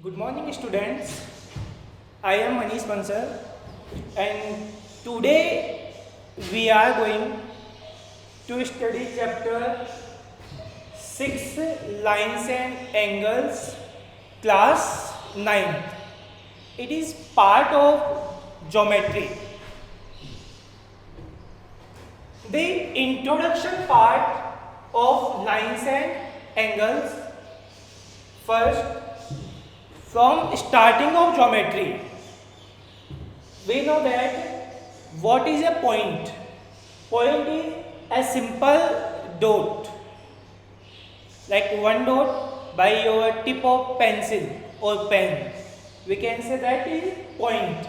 Good morning, students. I am Manish Bansal, and today we are going to study chapter 6 Lines and Angles, class 9. It is part of geometry. The introduction part of lines and angles. First, from starting of geometry, we know that what is a point? Point is a simple dot, like one dot by your tip of pencil or pen. We can say that is point.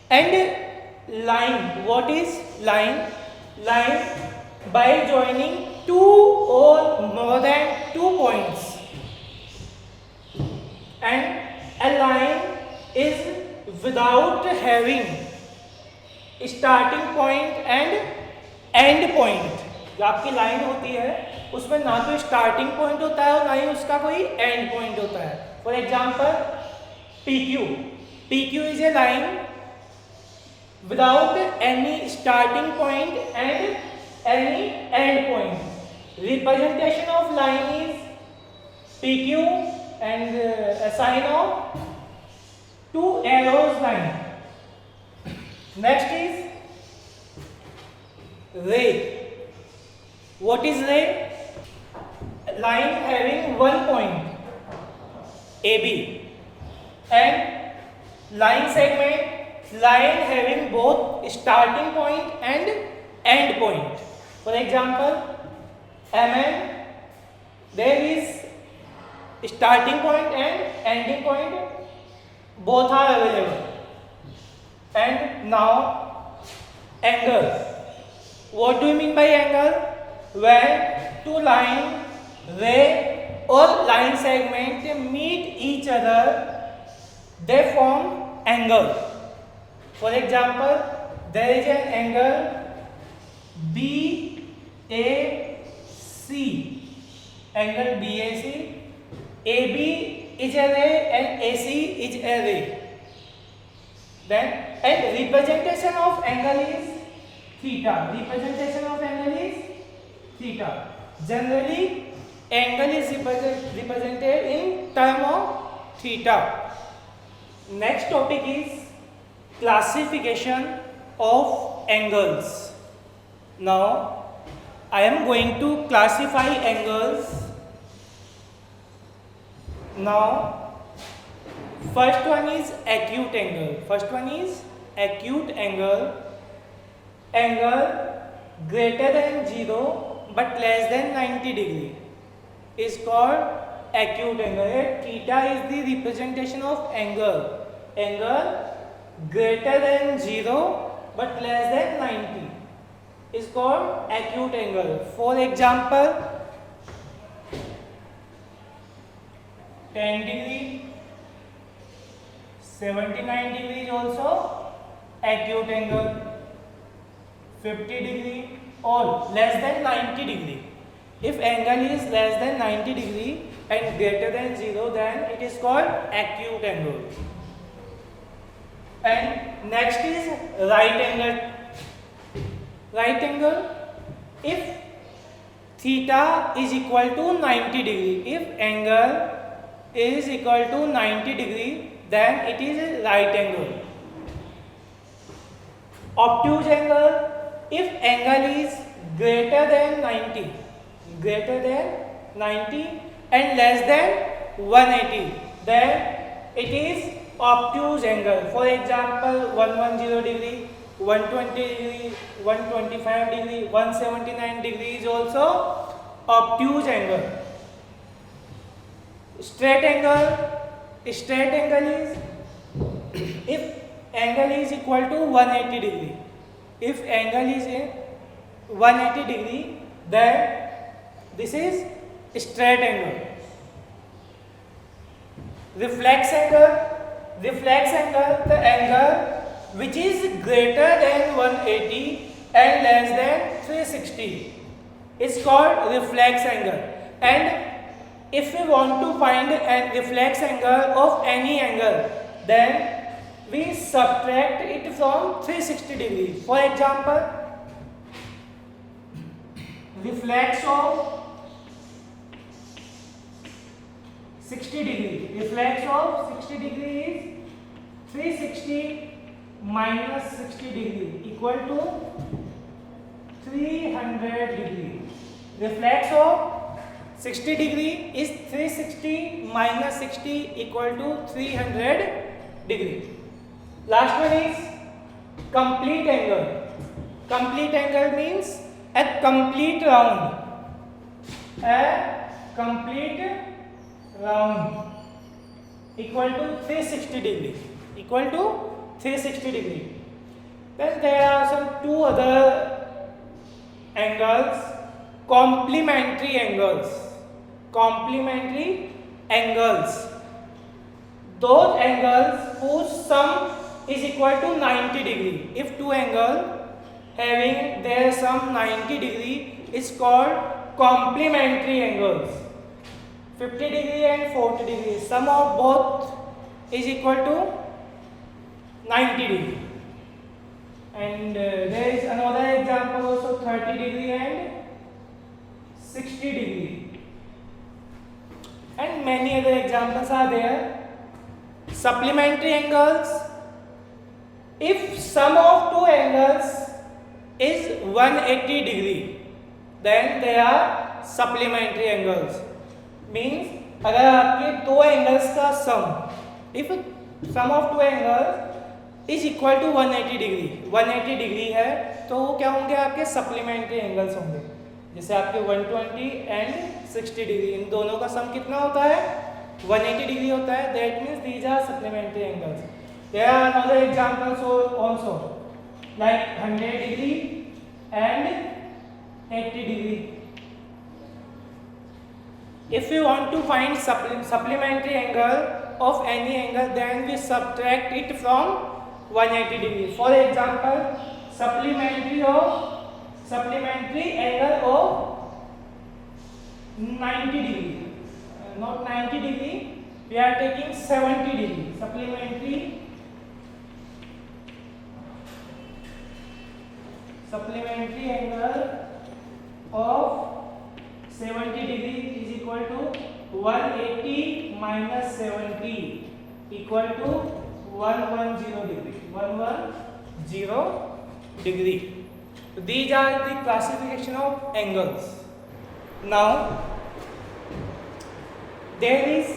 And line, what is line? Line by joining two or more than 2 points. And a line is without having starting point and end point. जो आपकी line होती है उसमें ना तो starting point होता है और ना ही उसका कोई एंड पॉइंट होता है. For example PQ. PQ is a line without any starting point and any end point. Representation of line is PQ and a sign of 2 arrows line. Next is ray. What is ray? A line having one point AB and line segment, line having both starting point and end point. For example, MN, there is starting point and ending point, both are available. And now angle. What do you mean by angle? When two line, ray or line segment meet each other, they form angle. For example, there is an angle BAC, angle BAC. AB is a ray and AC is a ray. Then, and representation of angle is theta. Representation of angle is theta. Generally, angle is represented in term of theta. Next topic is classification of angles. Now, I am going to classify angles. Now, first one is acute angle. First one is acute angle. Angle greater than 0 but less than 90 degree is called acute angle. Here, theta is the representation of angle. Angle greater than 0 but less than 90 is called acute angle. For example, 10 degree, 79 degree is also acute angle, 50 degree or less than 90 degree. If angle is less than 90 degree and greater than 0, then it is called acute angle. And next is right angle. Right angle, if theta is equal to 90 degree, if angle is equal to 90 degree, then it is a right angle. Obtuse angle, if angle is greater than 90 and less than 180, then it is obtuse angle. For example, 110 degree, 120 degree, 125 degree, 179 degree is also obtuse angle. Straight angle is if angle is equal to 180 degree. If angle is 180 degree, then this is straight angle. Reflex angle, the angle which is greater than 180 and less than 360 is called reflex angle. And if we want to find a reflex angle of any angle, then we subtract it from 360 degree. For example, reflex of 60 degree. Reflex of 60 degree is 360 minus 60 degree equal to 300 degree. Reflex of 60 degree is 360 minus 60 equal to 300 degree. Last one is complete angle. Complete angle means a complete round. A complete round equal to 360 degree. Equal to 360 degree. Then there are some two other angles, complementary angles. Complementary angles. Those angles whose sum is equal to 90 degree. If two angles having their sum 90 degree is called complementary angles. 50 degree and 40 degree. Sum of both is equal to 90 degree. And there is another example also, 30 degree and 60 degree. And many other examples are there. Supplementary angles. If sum of two angles is 180 degree, then they are supplementary angles. Means अगर आपके दो angles का सम, if sum of two angles is equal to 180 degree, 180 degree है तो वो क्या होंगे, आपके सप्लीमेंट्री एंगल्स होंगे. जैसे आपके 120 एंड 60 डिग्री, इन दोनों का सम कितना होता है, 180 डिग्री होता है. That means these are supplementary angles. There are another examples also like 100 degree and 80 degree. If we want to find supplementary angle of any angle, then we subtract it from 180 degree. For example, supplementary angle of 90 degree. Not 90 degree, we are taking 70 degree. Supplementary angle of 70 degree is equal to 180 minus 70 equal to 110 degree. 110 degree. So these are the classification of angles. Now there is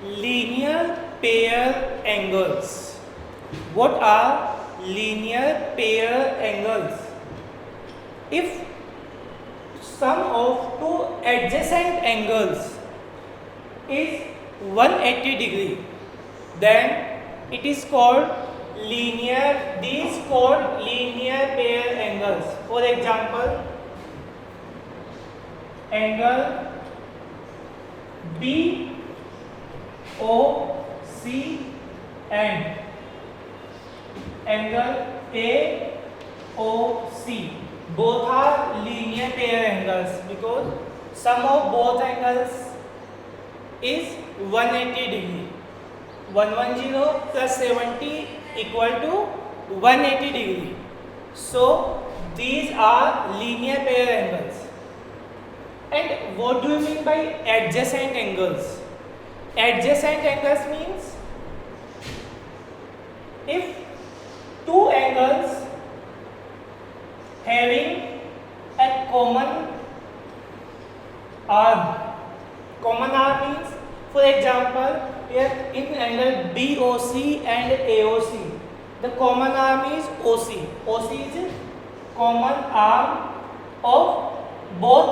linear pair angles. What are linear pair angles? If sum of two adjacent angles is 180 degree, then it is called linear. These called linear pair angles. For example, angle BOC and angle AOC. Both are linear pair angles because sum of both angles is 180 degree. 110 plus 70 equal to 180 degree. So these are linear pair angles. And what do you mean by adjacent angles? Adjacent angles means if two angles having a common arm. Common arm means, for example, here in angle BOC and AOC, the common arm is OC. OC is common arm of both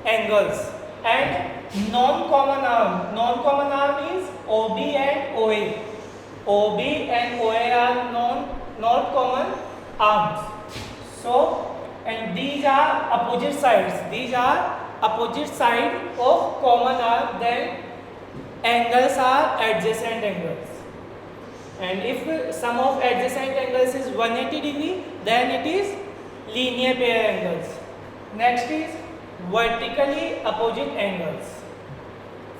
angles. And non-common arm is OB and OA. OB and OA are not common arms. So, and these are opposite sides. These are opposite side of common arm. Then angles are adjacent angles. And if sum of adjacent angles is 180 degree, then it is linear pair angles. Next is vertically opposite angles.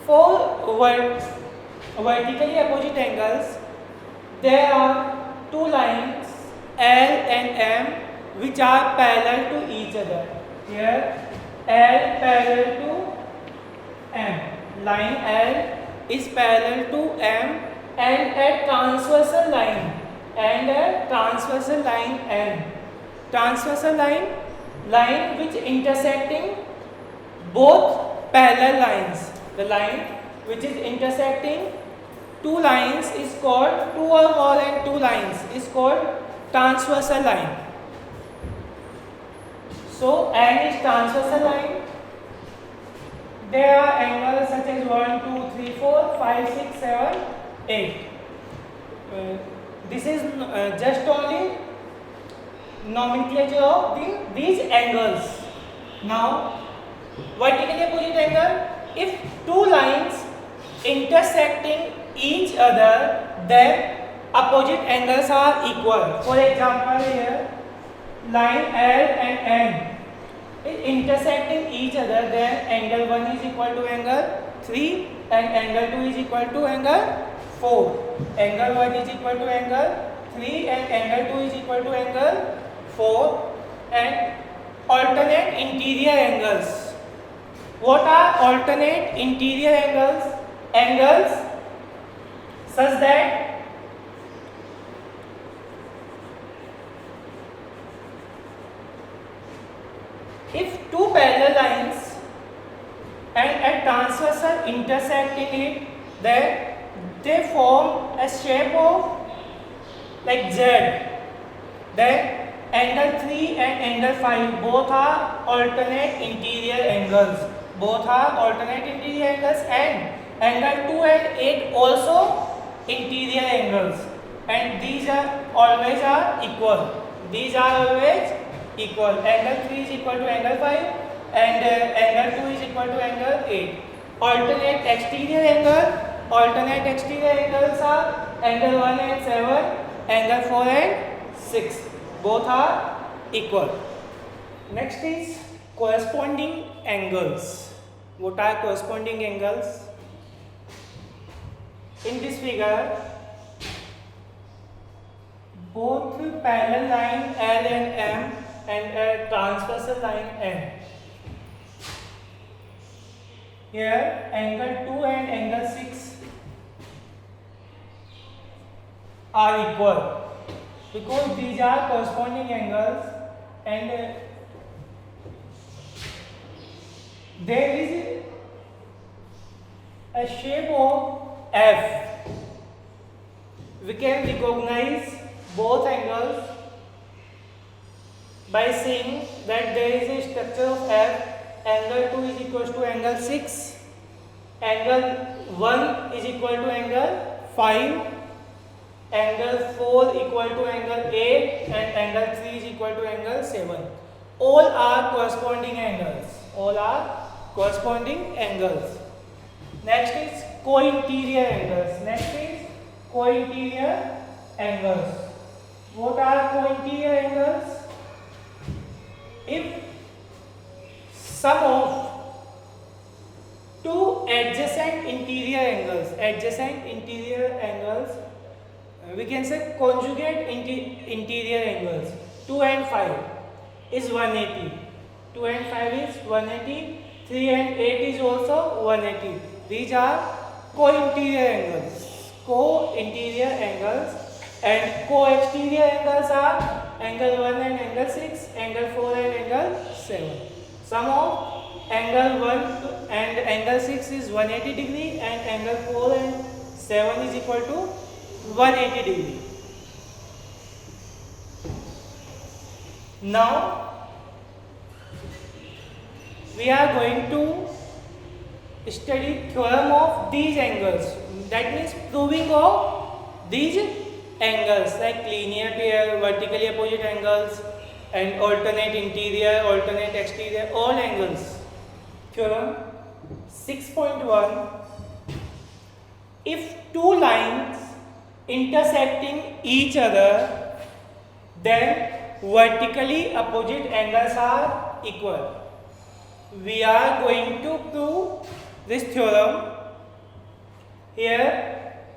For vertically opposite angles, there are two lines L and M which are parallel to each other. Here L parallel to M. Line L is parallel to M and a transversal line N. Transversal line which intersecting both parallel lines. The line which is intersecting two lines is called, two or more than two lines is called transversal line. So N is transversal line. There are angles such as 1, 2, 3, 4, 5, 6, 7, 8. This is just only nomenclature of these angles. Now, vertically opposite angle, if two lines intersecting each other, then opposite angles are equal. For example, here line L and N is intersecting each other, then angle 1 is equal to angle 3 and angle 2 is equal to angle 4. Angle 1 is equal to angle 3 and angle 2 is equal to angle 4, and alternate interior angles. What are alternate interior angles? Angles such that if two parallel lines and a transversal intersect in it, then they form a shape of like Z. Then angle 3 and angle 5 both are alternate interior angles. And angle 2 and 8 also interior angles, and these are always equal. Angle 3 is equal to angle 5 and angle 2 is equal to angle 8. Alternate exterior angles are angle 1 and 7, angle 4 and 6. Both are equal. Next is corresponding angles. What are corresponding angles? In this figure, both parallel line L and M and a transversal line N. Here angle 2 and angle 6 are equal because these are corresponding angles, and there is a shape of F. We can recognize both angles by saying that there is a structure of F. Angle 2 is equal to angle 6, angle 1 is equal to angle 5, angle 4 equal to angle 8, and angle 3 is equal to angle 7. All are corresponding angles. Next is co-interior angles. What are co-interior angles? If sum of two adjacent interior angles, we can say conjugate interior angles, 2 and 5 is 180. 2 and 5 is 180. 3 and 8 is also 180. These are co-interior angles, and co-exterior angles are angle 1 and angle 6, angle 4 and angle 7. Sum of angle 1 and angle 6 is 180 degree, and angle 4 and 7 is equal to 180 degree. Now we are going to study theorem of these angles, that means proving of these angles like linear pair, vertically opposite angles, and alternate interior, alternate exterior, all angles. Theorem 6.1. If two lines intersecting each other, then vertically opposite angles are equal. We are going to prove this theorem Here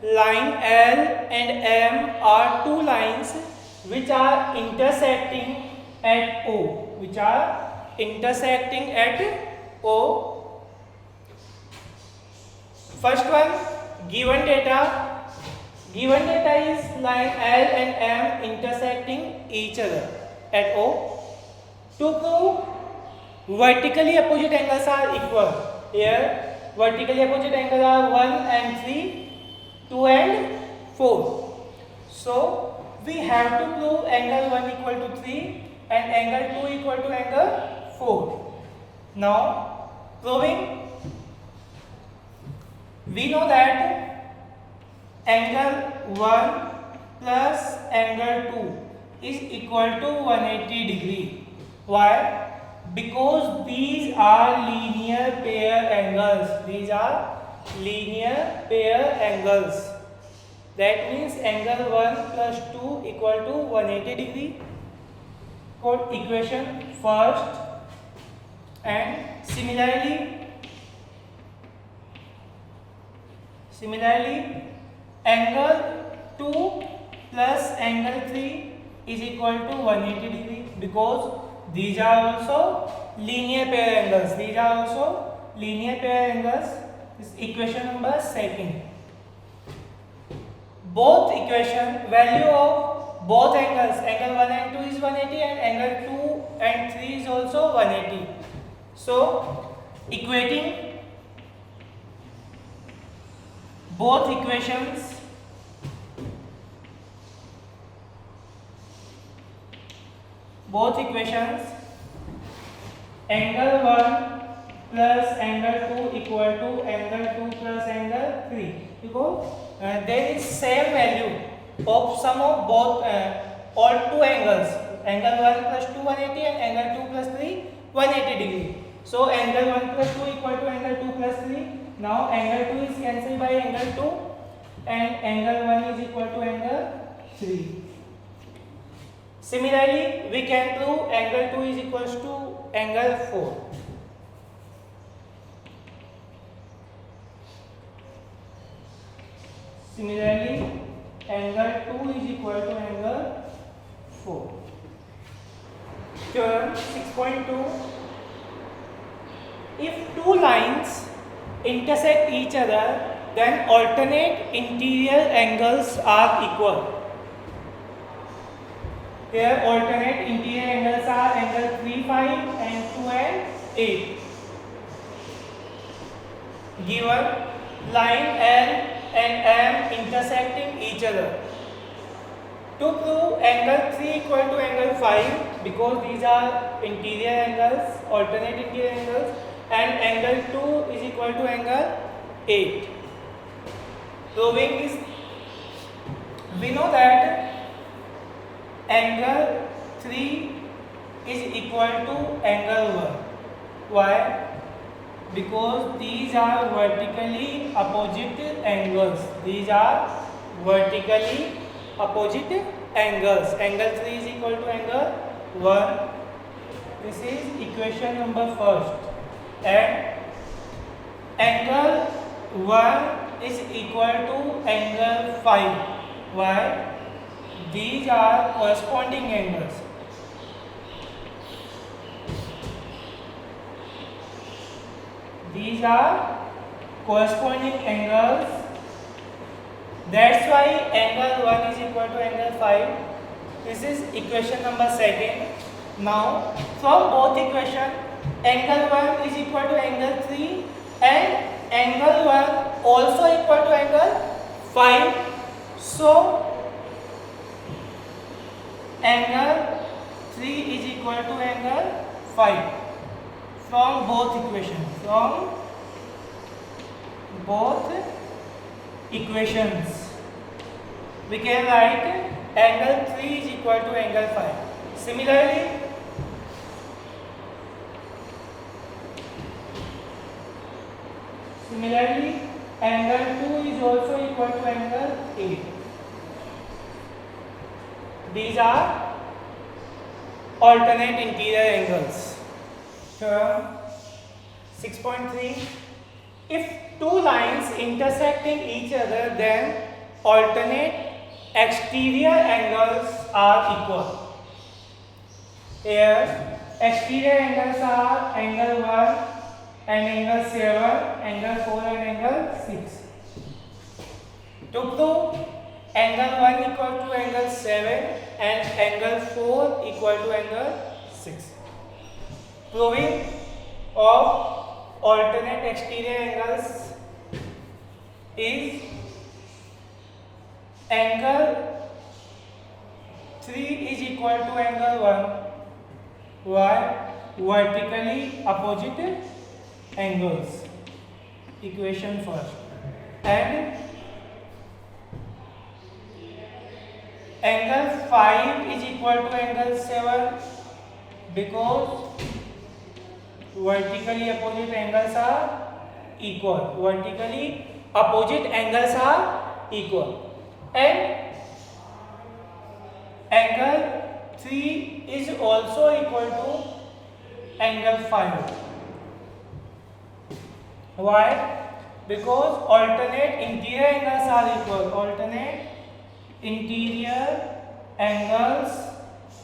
line L and M are two lines which are intersecting at O, which are intersecting at O. First one, given data is line L and M intersecting each other at O. To prove vertically opposite angles are equal, here vertically opposite angles are 1 and 3, 2 and 4. So we have to prove angle 1 equal to 3 and angle 2 equal to angle 4. Now proving, we know that angle 1 plus angle 2 is equal to 180 degree. Why? Because these are linear pair angles. These are linear pair angles. That means angle 1 plus 2 equal to 180 degree. Quote equation first. And similarly angle 2 plus angle 3 is equal to 180 degree, because these are also linear pair angles. This is equation number second. Both equation, value of both angles, angle 1 and 2 is 180 and angle 2 and 3 is also 180. So equating both equations, angle 1 plus angle 2 equal to angle 2 plus angle 3, because there is same value of sum of both all two angles, angle 1 plus 2 180 and angle 2 plus 3 180 degree. So angle 1 plus 2 equal to angle 2 plus 3. Now angle 2 is cancelled by angle 2 and angle 1 is equal to angle 3. Similarly, we can prove angle 2 is equals to angle 4. Similarly, angle 2 is equal to angle 4. Theorem 6.2. If two lines intersect each other, then alternate interior angles are equal. Here alternate interior angles are angle 3, 5 and 2 and 8. Given line L and M intersecting each other. To prove angle 3 equal to angle 5, because these are interior angles, alternate interior angles, and angle 2 is equal to angle 8. Proving this, we know that angle 3 is equal to angle 1. Why? Because these are vertically opposite angles. Angle 3 is equal to angle 1. This is equation number first. And angle 1 is equal to angle 5. Why? These are corresponding angles. That's why angle 1 is equal to angle 5. This is equation number second. Now from both equation, angle 1 is equal to angle 3 and angle 1 also equal to angle 5. So angle 3 is equal to angle 5 from both equations. We can write angle 3 is equal to angle 5. Similarly, angle 2 is also equal to angle 8. These are alternate interior angles. Term 6.3. If two lines intersecting each other, then alternate exterior angles are equal. Here exterior angles are angle 1 and angle 7, angle 4 and angle 6. To prove angle 1 equal to angle 7 and angle 4 equal to angle 6. Proving of alternate exterior angles is angle 3 is equal to angle 1. Why? Vertically opposite angles. Equation first. And angle 5 is equal to angle 7 because vertically opposite angles are equal. Vertically opposite angles are equal. And angle 3 is also equal to angle 5. Why? Because alternate interior angles are equal. Alternate interior angles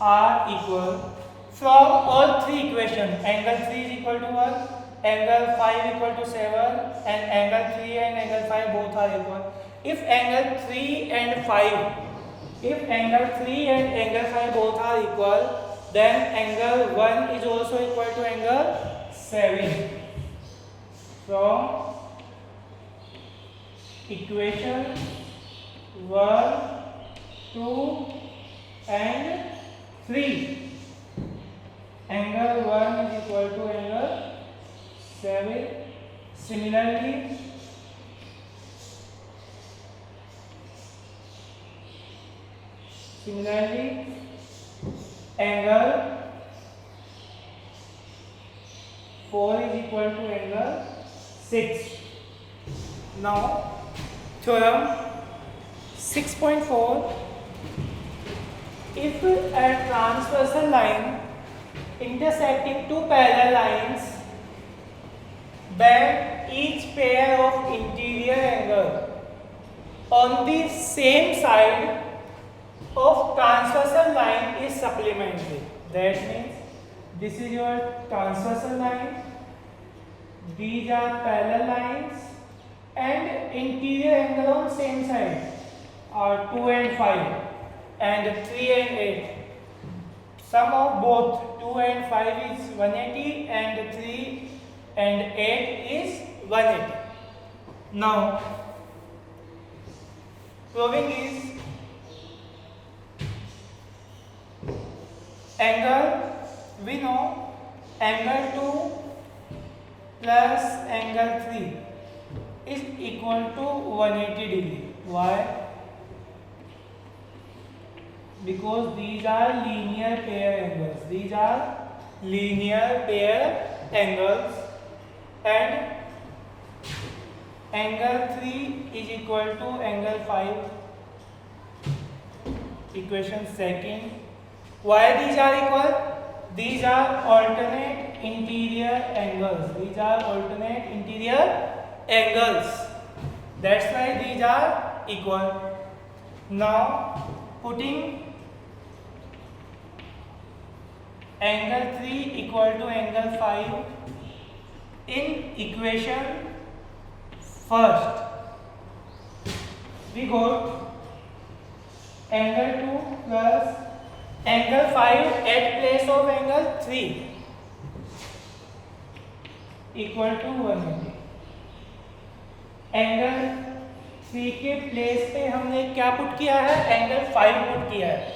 are equal from all three equations. Angle 3 is equal to 1, angle 5 equal to 7, and angle 3 and angle 5 both are equal. If angle 3 and 5, if angle 3 and angle 5 both are equal, then angle 1 is also equal to angle 7. From equation 1, 2 and 3, angle 1 is equal to angle 7. Similarly, angle 4 is equal to angle 6. Now, theorem 6.4. If a transversal line intersecting two parallel lines, then each pair of interior angle on the same side of transversal line is supplementary. That means this is your transversal line, these are parallel lines, and interior angle on same side are 2 and 5 and 3 and 8. Sum of both 2 and 5 is 180 and 3 and 8 is 180. Now, proving is angle, we know angle 2 plus angle 3 is equal to 180 degree. Why? Because these are linear pair angles. These are linear pair angles, and angle 3 is equal to angle 5. Equation second. Why these are equal? These are alternate interior angles. These are alternate interior angles. That's why these are equal. Now, putting angle 3 equal to angle 5 in equation first, we got angle 2 plus angle 5 at place of angle 3 equal to 180. Angle 3 के place पे हमने क्या put किया है? Angle 5 put किया है.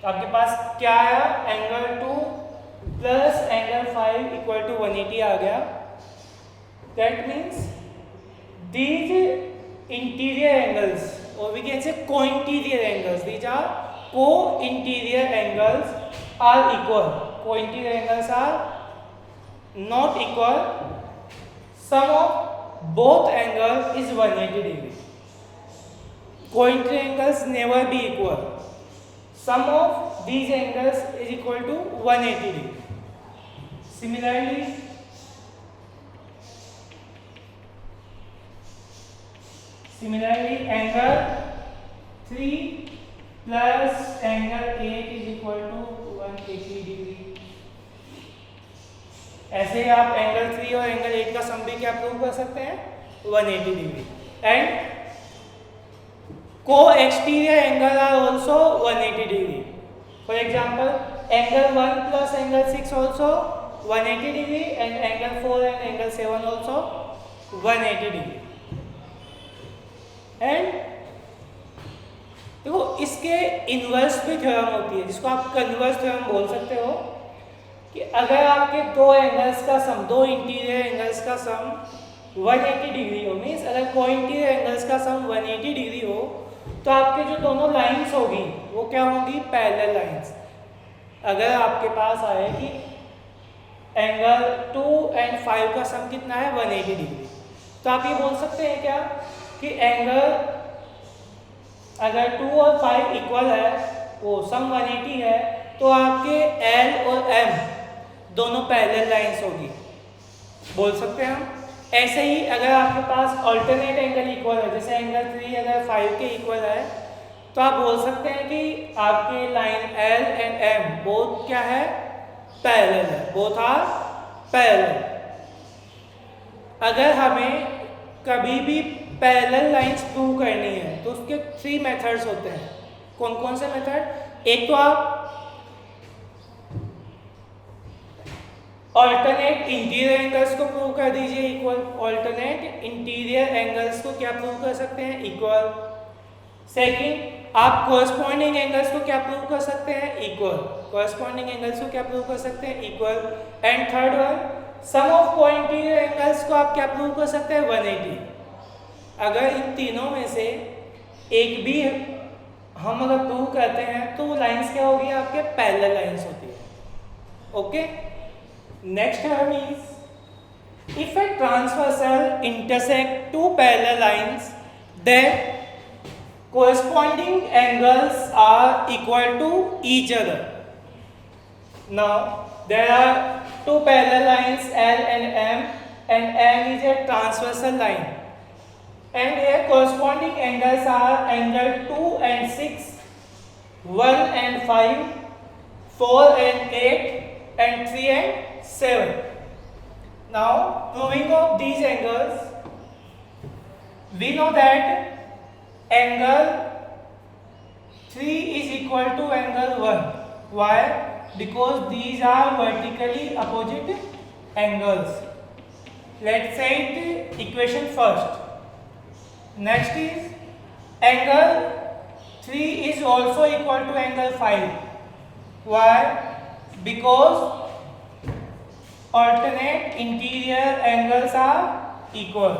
तो आपके पास क्या आया? Angle 2 plus angle 5 equal to 180 आ गया. That means these interior angles, or we can say co-interior angles, these are co-interior angles are equal. Co-interior angles are not equal. Sum of both angles is 180 degree. Co-interior angles never be equal. Sum of these angles is equal to 180 degree. Similarly, Similarly, angle 3 plus angle 8 is equal to 180 degree. ऐसे ही आप angle 3 और angle 8 का सम भी क्या prove कर सकते हैं, 180 degree. And को exterior angle are also 180 degree. For example, angle 1 plus angle 6 also 180 degree and angle 4 and angle 7 also 180 degree। And देखो इसके इनवर्स भी थ्योरम होती है जिसको आप कन्वर्स थ्योरम बोल सकते हो, कि अगर आपके दो एंगल्स का सम, दो इंटीरियर एंगल्स का सम 180 डिग्री हो, मीन्स अगर को इंटीरियर एंगल्स का सम 180 डिग्री हो, तो आपके जो दोनों लाइंस होगी वो क्या होंगी, पैरेलल लाइंस। अगर आपके पास आए कि एंगल 2 and 5 का सम कितना है, 180 डिग्री, तो आप ये बोल सकते हैं क्या कि एंगल अगर 2 और 5 इक्वल है, वो सम 180 है, तो आपके L और M दोनों पैरेलल लाइंस होगी, बोल सकते हैं हम। ऐसे ही अगर आपके पास अल्टरनेट एंगल इक्वल है, जैसे एंगल 3 अगर 5 के इक्वल है, तो आप बोल सकते हैं कि आपके line L and M both क्या है, पैरेलल है, बोथ आर पैरेलल। अगर हमें कभी भी पैरेलल लाइंस प्रूव करनी है तो उसके 3 मेथड्स होते हैं। कौन कौन से मेथड, एक तो आप ऑल्टरनेट इंटीरियर एंगल्स को प्रूव कर दीजिए इक्वल, ऑल्टरनेट इंटीरियर एंगल्स को क्या प्रूव कर सकते हैं, इक्वल। सेकंड, आप कोरस्पॉन्डिंग एंगल्स को क्या प्रूव कर सकते हैं, इक्वल, कोरस्पॉन्डिंग एंगल्स को क्या प्रूव कर सकते हैं, equal. And third one, sum of को इंटीरियर एंगल्स को आप क्या प्रूव कर सकते हैं, 180। अगर इन तीनों में से एक भी हम अगर प्रूव करते हैं तो वो लाइंस क्या होगी, आपके पैरेलल लाइंस होती है। Okay, next term is if a transversal intersect two parallel lines, then corresponding angles are equal to each other. Now there are two parallel lines L and M is a transversal line, and their corresponding angles are angle 2 and 6, 1 and 5, 4 and 8, and 3 and 7. Now proving of these angles, we know that angle 3 is equal to angle 1. Why? Because these are vertically opposite angles. Let's say the equation first. Next is angle 3 is also equal to angle 5. Why? Because alternate interior angles are equal.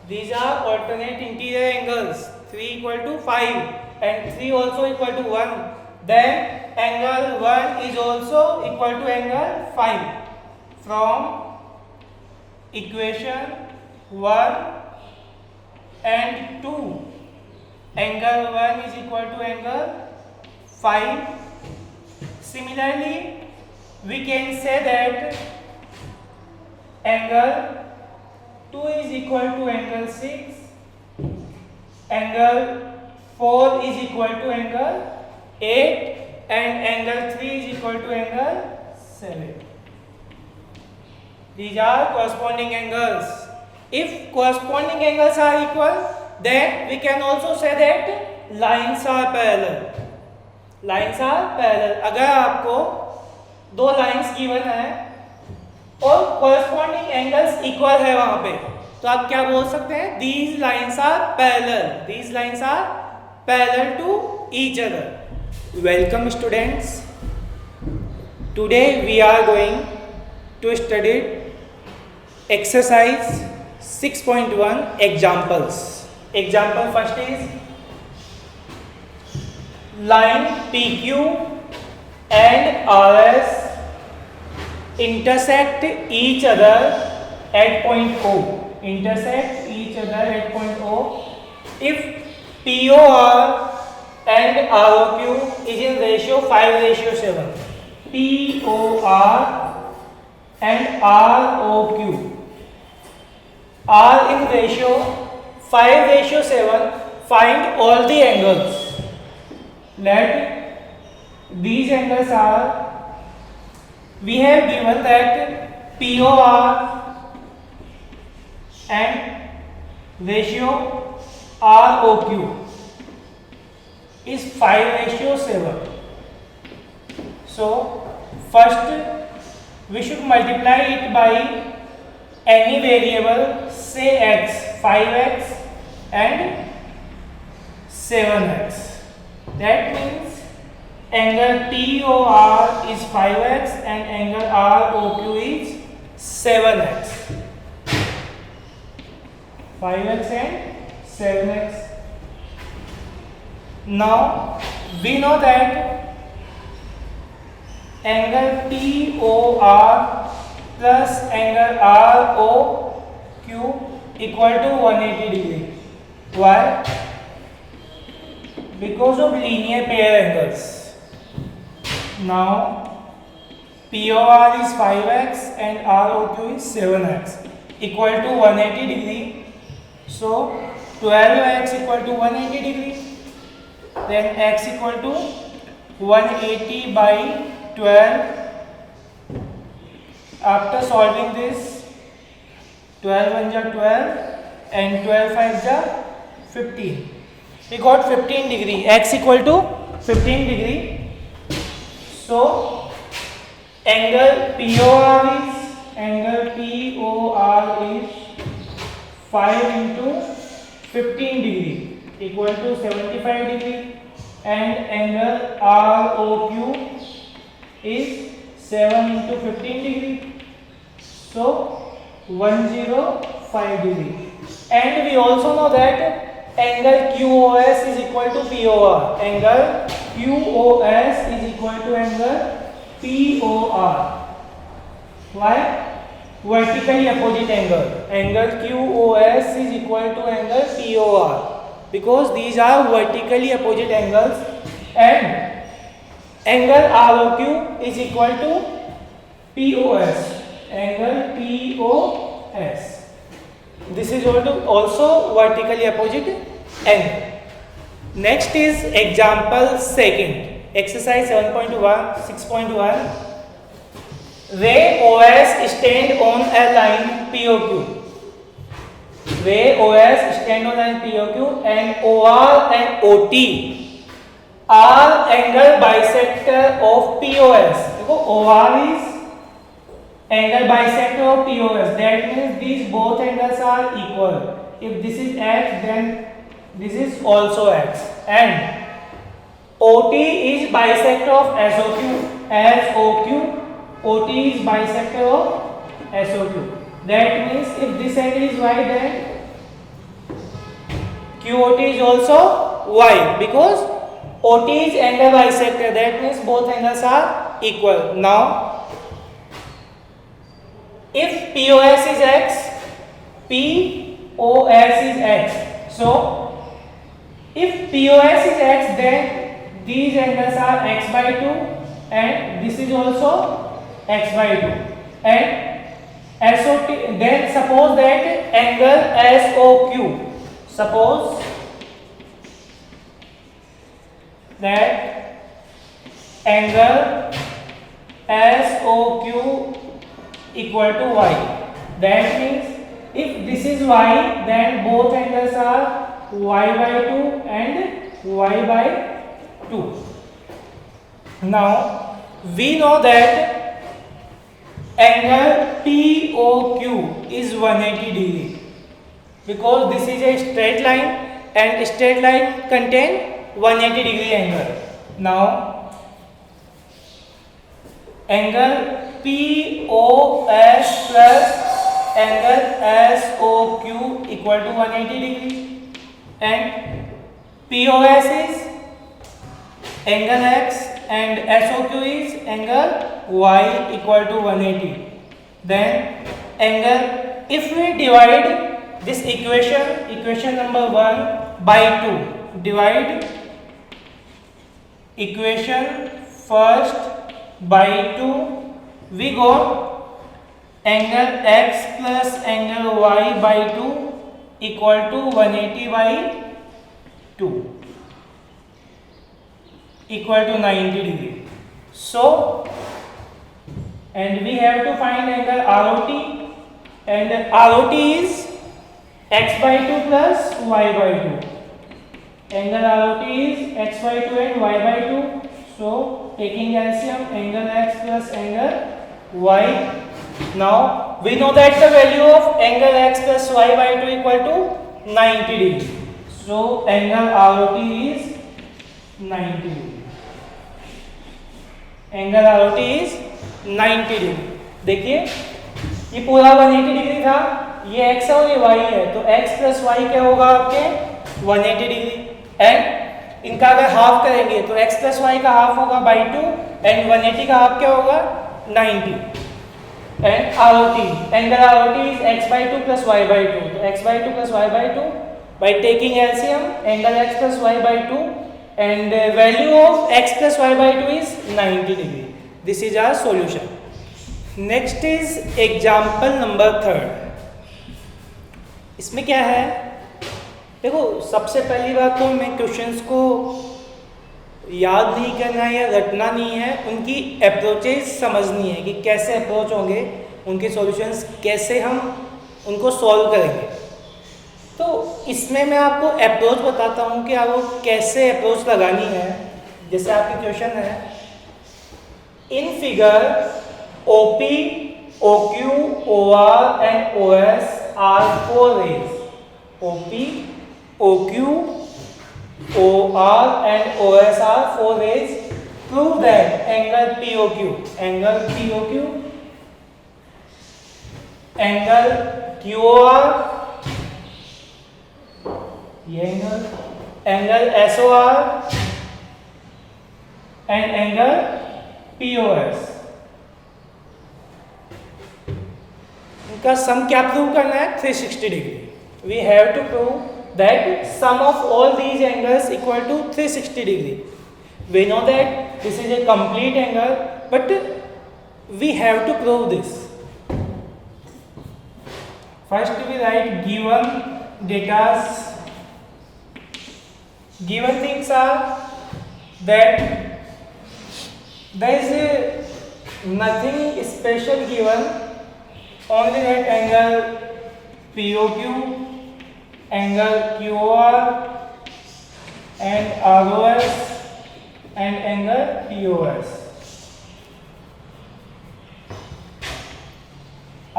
These are alternate interior angles. 3 equal to 5 and 3 also equal to 1. Then angle 1 is also equal to angle 5. From equation 1 and 2, angle 1 is equal to angle 5. Similarly, we can say that angle 2 is equal to angle 6, angle 4 is equal to angle 8, and angle 3 is equal to angle 7. These are corresponding angles. If corresponding angles are equal, then we can also say that lines are parallel. Lines are parallel. अगर आपको दो lines given है और corresponding angles equal है वहाँ पे, तो आप क्या बोल सकते हैं, these lines are parallel. These lines are parallel to each other. Welcome students. Today we are going to study exercise 6.1 examples. Example first is line PQ and RS intersect each other at point O. Intersect each other at point O. If POR and ROQ is in ratio 5:7. POR and ROQ are in ratio 5:7. Find all the angles. Let these angles are, we have given that POR and ratio ROQ is 5:7. So first we should multiply it by any variable, say x, 5x and 7x. That means angle POR is 5x and angle ROQ is 7x. 5x and 7x. Now we know that angle POR plus angle ROQ equal to 180 degree. Why? Because of linear pair angles. Now POR is 5x and ROQ is 7x equal to 180 degree. So 12x equal to 180 degree. Then x equal to 180 by 12. After solving this, 12 1 ja 12 and 12 5 ja 15. We got 15 degree. X equal to 15 degree. So angle POR is 5 into 15 degree equal to 75 degree, and angle ROQ is 7 into 15 degree, so 105 degree. And we also know that angle QOS is equal to POR. Angle QOS is equal to angle POR. Why? Vertically opposite angle. Angle QOS is equal to angle POR because these are vertically opposite angles, and angle ROQ is equal to POS. Angle POS. This is also vertically opposite angle. Next is example second. Exercise 7.1, 6.1. Ray OS stand on a line POQ. Ray OS stand on line POQ and OR and OT are angle bisector of POS. So OR is angle bisector of POS. That means these both angles are equal. If this is X, then this is also X. And OT is bisector of SOQ. As OQ, OT is bisector of SOQ. That means if this angle is Y, then QOT is also Y, because OT is angle bisector. That means both angles are equal. Now, if POS is X, POS is X. So, if POS is X, then these angles are X by 2 and this is also X by 2. And SOT, then suppose that angle SOQ. Suppose that angle SOQ equal to Y. That means if this is Y, then both angles are Y by 2 and Y by 2. Now we know that angle POQ is 180 degree because this is a straight line and straight line contain 180 degree angle. Now angle POS plus angle SOQ equal to 180 degree, and POS is angle X and SOQ is angle Y equal to 180. Then angle, if we divide this equation number 1 by 2, divide equation first by 2, we got angle X plus angle Y by 2 equal to 180 by 2 equal to 90 degree. So, and we have to find angle ROT, and ROT is x by 2 plus y by 2. Angle ROT is x by 2 and y by 2. So, taking LCM, angle x plus angle y. Now, we know that the value of angle x plus y by 2 equal to 90 degree. So, angle ROT is 90 degree. Angle ROT is 90 degree. देखिए ये पूरा 180 degree था, ये x है और ये y है, तो x प्लस वाई क्या होगा आपके 180 डिग्री। एंड इनका अगर हाफ करेंगे तो x प्लस वाई का हाफ होगा बाई 2 एंड 180 का हाफ क्या होगा 90। And ROT, angle ROT is x by 2 plus y by 2, तो x by 2 plus y by 2 by taking LCM, angle x plus y by 2 and value of x plus y by 2 is 90 degree. This is our solution. Next is example number 3. इसमें क्या है, देखो सबसे पहली बात तो मैं क्वेश्चंस को याद नहीं करना है या रटना नहीं है, उनकी अप्रोचेस समझनी है कि कैसे अप्रोच होंगे, उनके सॉल्यूशंस कैसे हम उनको सॉल्व करेंगे। तो इसमें मैं आपको अप्रोच बताता हूँ कि आपको कैसे अप्रोच लगानी है। जैसे आपकी क्वेश्चन है, in figure OP, OQ, OR and OS are 4 rays. OP, OQ, OR and OS are 4 rays. Prove that angle POQ, angle QOR, ये angle SOR and angle POS, इनका सम क्या प्रूव करना है 360 degree. We have to prove that sum of all these angles equal to 360 degree. We know that this is a complete angle, but we have to prove this. First we write given datas. Given things are that there is nothing special given, only that angle POQ, angle QOR and ROS and angle POS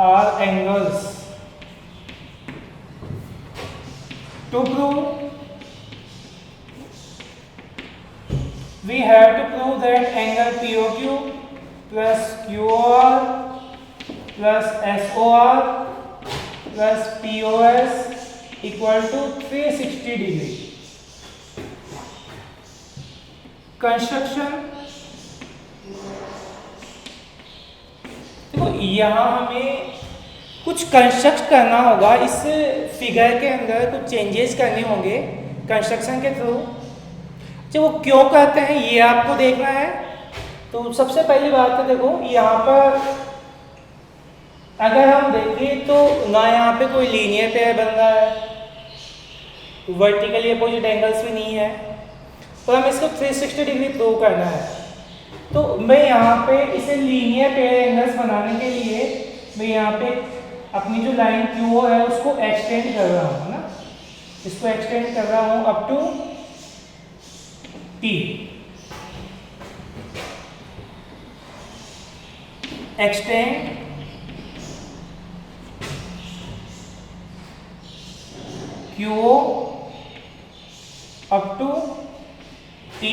are angles. To prove, we have to prove that angle POQ plus QOR plus SOR plus POS equal to 360 degree. Construction, देखो यहाँ हमें कुछ construct करना होगा, इस figure के अंदर कुछ चेंजेस करने होंगे कंस्ट्रक्शन के थ्रू। जो वो क्यों करते हैं ये आपको देखना है। तो सबसे पहली बात है, देखो यहाँ पर अगर हम देखें तो ना यहाँ पे कोई लीनियर पेयर बन रहा है, वर्टिकली अपोजिट एंगल्स भी नहीं है, तो हमें इसको 360 डिग्री प्रूव करना है। तो मैं यहाँ पे इसे लीनियर पेयर एंगल्स बनाने के लिए मैं यहाँ पे अपनी जो लाइन QO है उसको एक्सटेंड कर रहा हूँ ना, इसको एक्सटेंड कर रहा हूँ up to T। Extend QO up to T.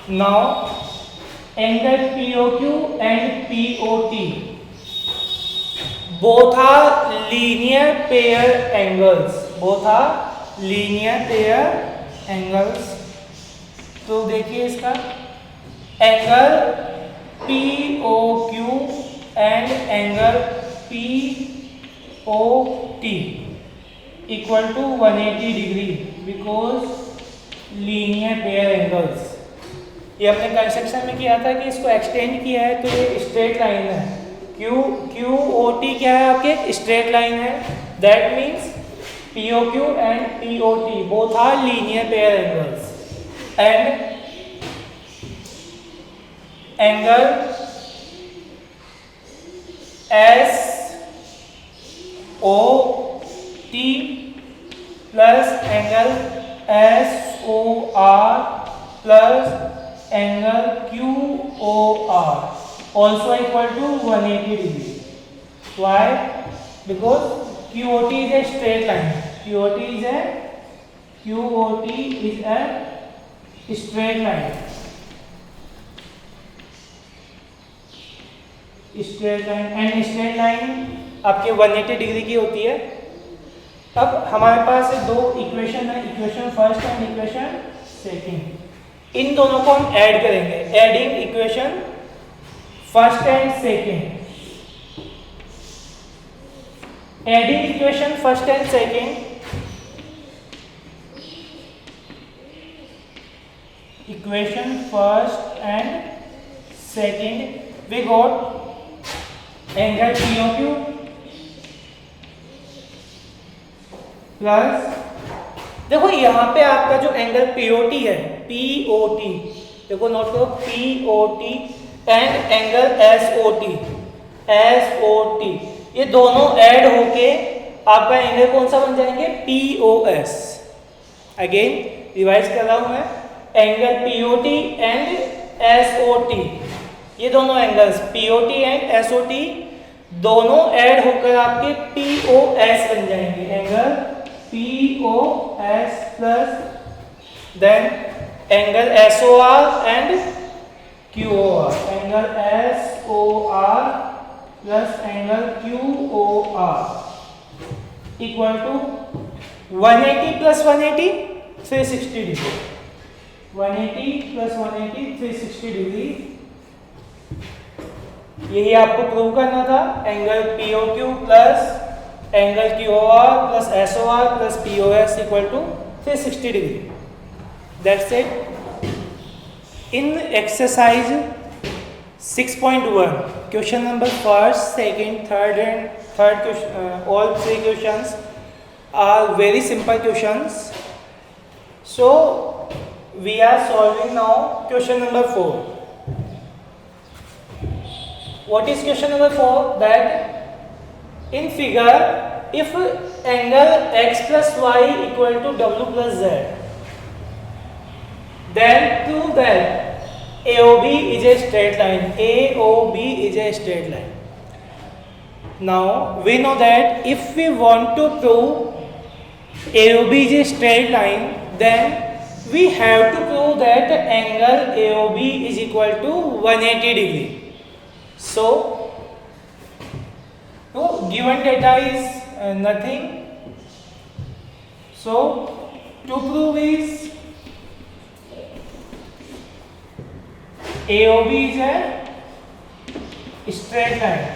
Now angle POQ and POT both are linear pair angles. Both are linear pair angles. तो देखिए इसका angle POQ and angle POT equal to 180 degree because linear pair angles। ये हमने construction में किया था कि इसको एक्सटेंड किया है तो ये स्ट्रेट लाइन है, क्यू ओ टी क्या है आपके, स्ट्रेट लाइन है. That means P O Q and P O T both are linear pair angles. And angle S O T plus angle S O R plus angle Q O R also equal to 180 degree. Why? Because QOT is a straight line. QOT is a straight line. Straight line and straight line आपके 180 degree की होती है. अब हमारे पास दो equation है, equation first and equation second. इन दोनों को हम ऐड करेंगे. Adding equation first and second. Adding equation first and second. Equation first and second we got angle POQ plus, देखो यहाँ पे आपका जो एंगल POT है, POT देखो नोट करो, POT एंड एंगल SOT ये दोनों ऐड होके आपका एंगल कौन सा बन जाएंगे, POS. अगेन रिवाइज कर रहा हूं मैं, एंगल POT एंड SOT ये दोनों एंगल्स POT एंड SOT दोनों ऐड होकर आपके POS बन जाएंगे. Angle POS plus then angle SOR and QOR. Angle SOR plus angle QOR equal to 180 plus 180 360 degree. 180 plus 180 360 degree. यही आपको प्रूव करना था. Angle POQ plus angle QOR plus SOR plus POS equal to 360 degree. That's it. In exercise 6.1 question number first, second, third question, all three questions are very simple questions. So we are solving now question number 4. What is question number 4? That in figure, if angle x plus y equal to w plus z, then prove that AOB is a straight line. AOB is a straight line. Now we know that if we want to prove AOB is a straight line, then we have to prove that angle AOB is equal to 180 degree. So given data is nothing. So to prove is AOB is a straight line.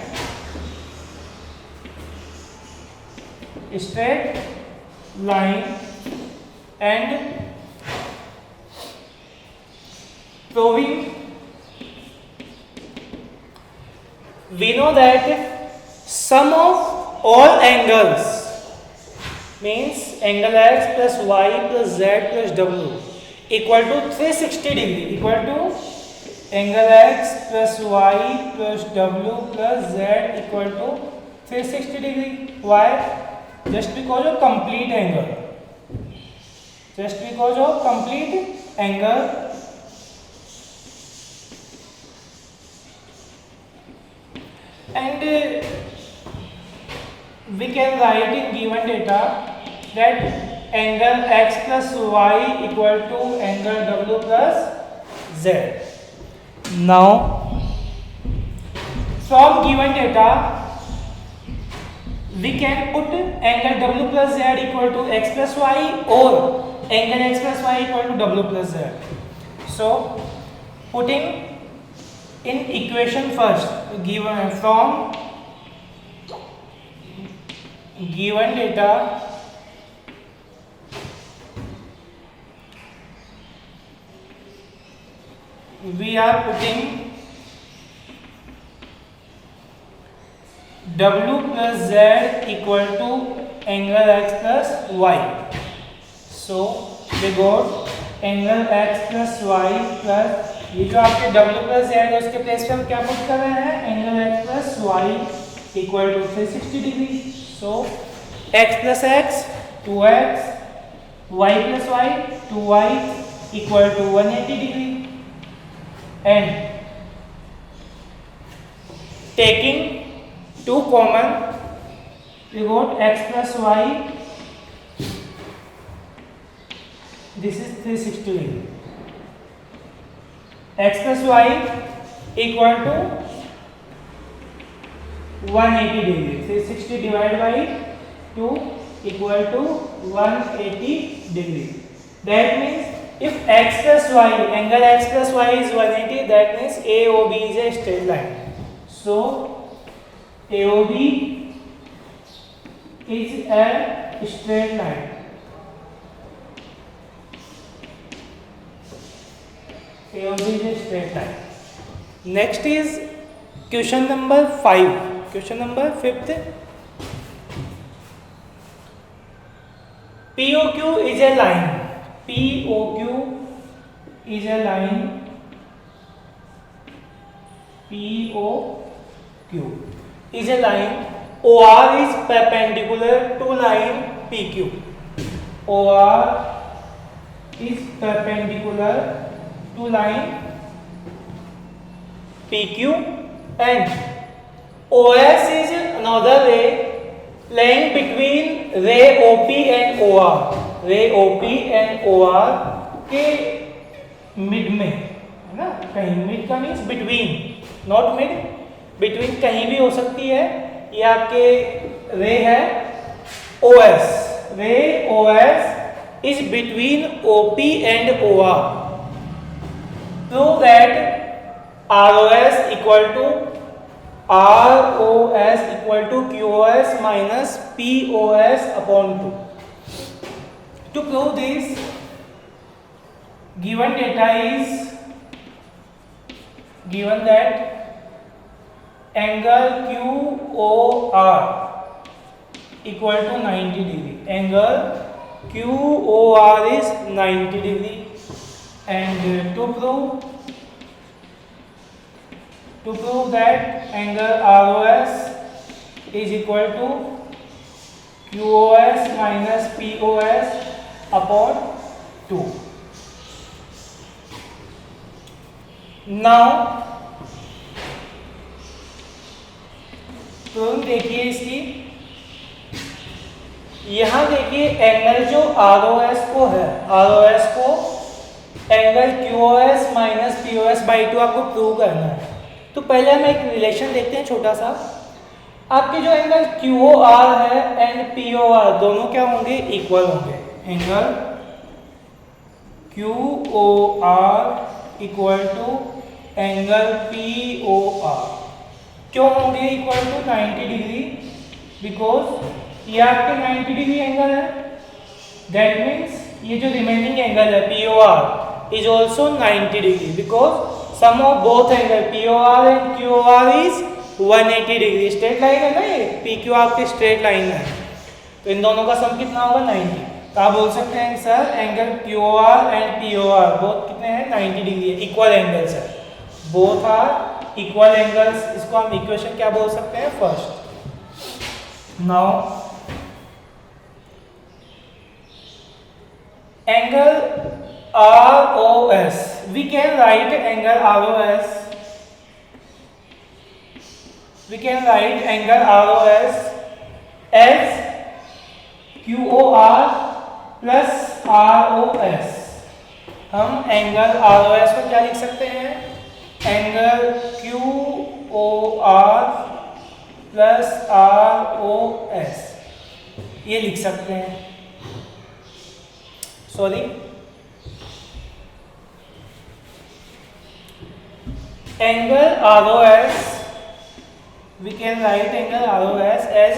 Straight line and proving, we know that sum of all angles means angle x plus y plus z plus w equal to 360 degree, equal to angle x plus y plus w plus z equal to 360 degree. Why? Just because of complete angle. Just because of complete angle. And we can write in given data that angle x plus y equal to angle w plus z. Now from given data we can put angle w plus z equal to x plus y or angle x plus y equal to w plus z. So putting in equation first, given from given data we are putting W plus Z equal to angle x plus y. So we got angle x plus y plus ये जो आपके W plus Z है उसके place पे हम क्या put कर रहे हैं, angle x plus y equal to 360 degree. So x plus x 2x, y plus y 2y equal to 180 degree. And taking 2 common, we got x plus y, this is 360 degree. X plus y equal to 180 degree. 360 divided by 2 equal to 180 degree. That means if x plus y, angle x plus y is 180, that means AOB is a straight line. So AOB is a straight line. AOB is a straight line. Next is question number 5. Question number 5th. POQ is a line. POQ is a line. POQ is a line. OR is perpendicular to line PQ. OR is perpendicular to line PQ, and OS is another ray lying between ray OP and OR. ray OP and OR के mid में है ना, कहीं mid का means between, not mid, between कहीं भी हो सकती है. ये आपके रे है OS. रे OS is between OP and OR. Prove that ROS equal to QOS minus POS upon 2. To prove this, given data is given that angle QOR equal to 90 degree. Angle QOR is 90 degree. And to prove that angle ROS is equal to QOS minus POS upon 2. Now तुम देखिए इसकी, यहाँ देखिए angle जो ROS को है, ROS को angle QOS minus POS by 2 आपको प्रूव करना है. तो पहले हम एक रिलेशन देखते हैं छोटा सा. आपके जो एंगल QOR है एंड POR दोनों क्या होंगे, इक्वल होंगे. Angle QOR equal to angle POR क्यों होंगे इक्वल टू 90 डिग्री, बिकॉज ये आपके 90 डिग्री एंगल है. दैट मीन्स ये जो रिमेनिंग एंगल है POR is also 90 degree because sum of both angle POR and QOR is 180 degree. Straight line है ना ये, PQ आपके स्ट्रेट लाइन है, तो इन दोनों का सम कितना होगा 90. तो आप बोल सकते हैं sir angle QOR and POR both कितने हैं 90 डिग्री है, इक्वल एंगल्स है. Both are equal angles. इसको हम इक्वेशन क्या बोल सकते हैं first. Now angle ROS, we can write angle ROS, we can write angle ROS as QOR plus ROS. हम एंगल ROS को क्या लिख सकते हैं, एंगल QOR plus ROS ये लिख सकते हैं. Sorry, angle ROS, we can write angle ROS as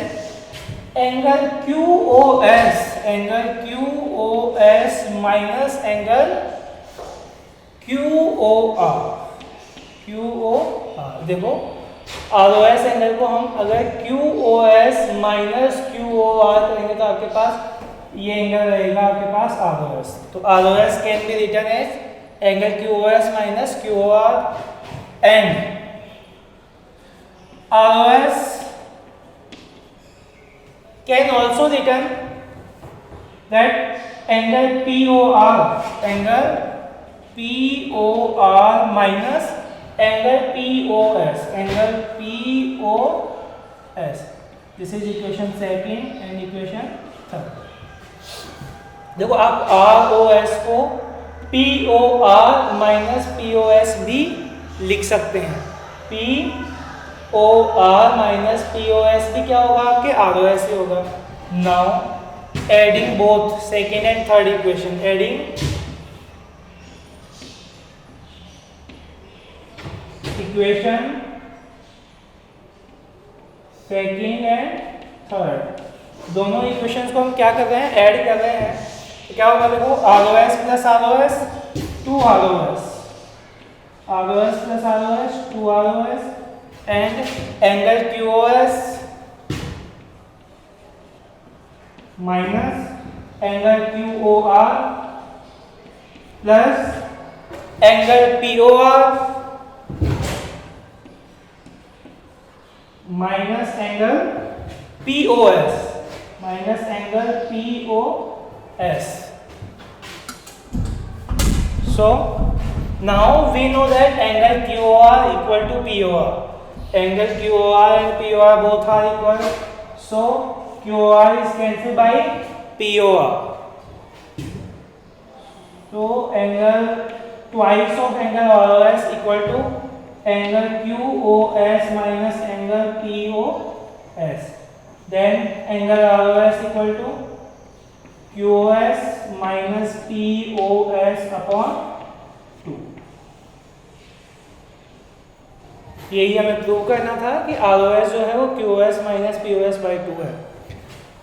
angle QOS, angle QOS minus angle QOR. QOR देखो ROS एंगल को हम अगर QOS माइनस QOR करेंगे तो आपके पास ये एंगल रहेगा आपके पास ROS। तो ROS can be written as angle QOS minus QOR and ROS can also written that angle POR minus angle POS, this is equation second and equation third। देखो आप ROS को POR माइनस POS भी लिख सकते हैं। POR minus POS भी क्या होगा आपके ROS ही होगा। Now adding both second and third equation, adding equation second and third, दोनों इक्वेशंस को हम क्या कर रहे हैं, ऐड कर रहे हैं। तो क्या होगा देखो, ROS plus ROS 2 ROS, ROS plus ROS 2 ROS and angle QOS minus angle QOR plus angle POR minus angle POS minus angle POS। So now we know that angle QOR equal to POR, angle QOR and POR both are equal, so QOR is cancelled by POR, so angle twice of angle ROS equal to angle QOS minus angle POS, then angle ROS equal to QOS minus POS upon 2। यही हमें prove करना था कि ROS जो है वो QOS minus POS by 2 है।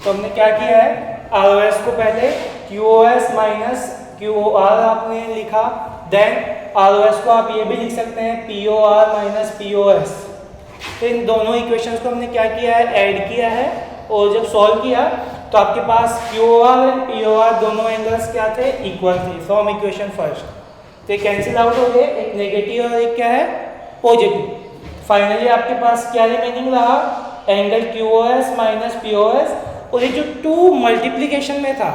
तो हमने क्या किया है, ROS को पहले QOS माइनस QOR आपने लिखा, देन ROS को आप ये भी लिख सकते हैं POR माइनस POS। तो इन दोनों इक्वेशंस को हमने क्या किया है, ऐड किया है, और जब सॉल्व किया तो आपके पास QOR और POR दोनों एंगल्स क्या थे, इक्वल थे फ्रॉम इक्वेशन फर्स्ट। तो ये कैंसिल आउट हो गए, एक नेगेटिव और एक क्या है, पॉजिटिव। फाइनली आपके पास क्या रिमेनिंग रहा, एंगल QOS माइनस POS, और ये जो 2 मल्टीप्लीकेशन में था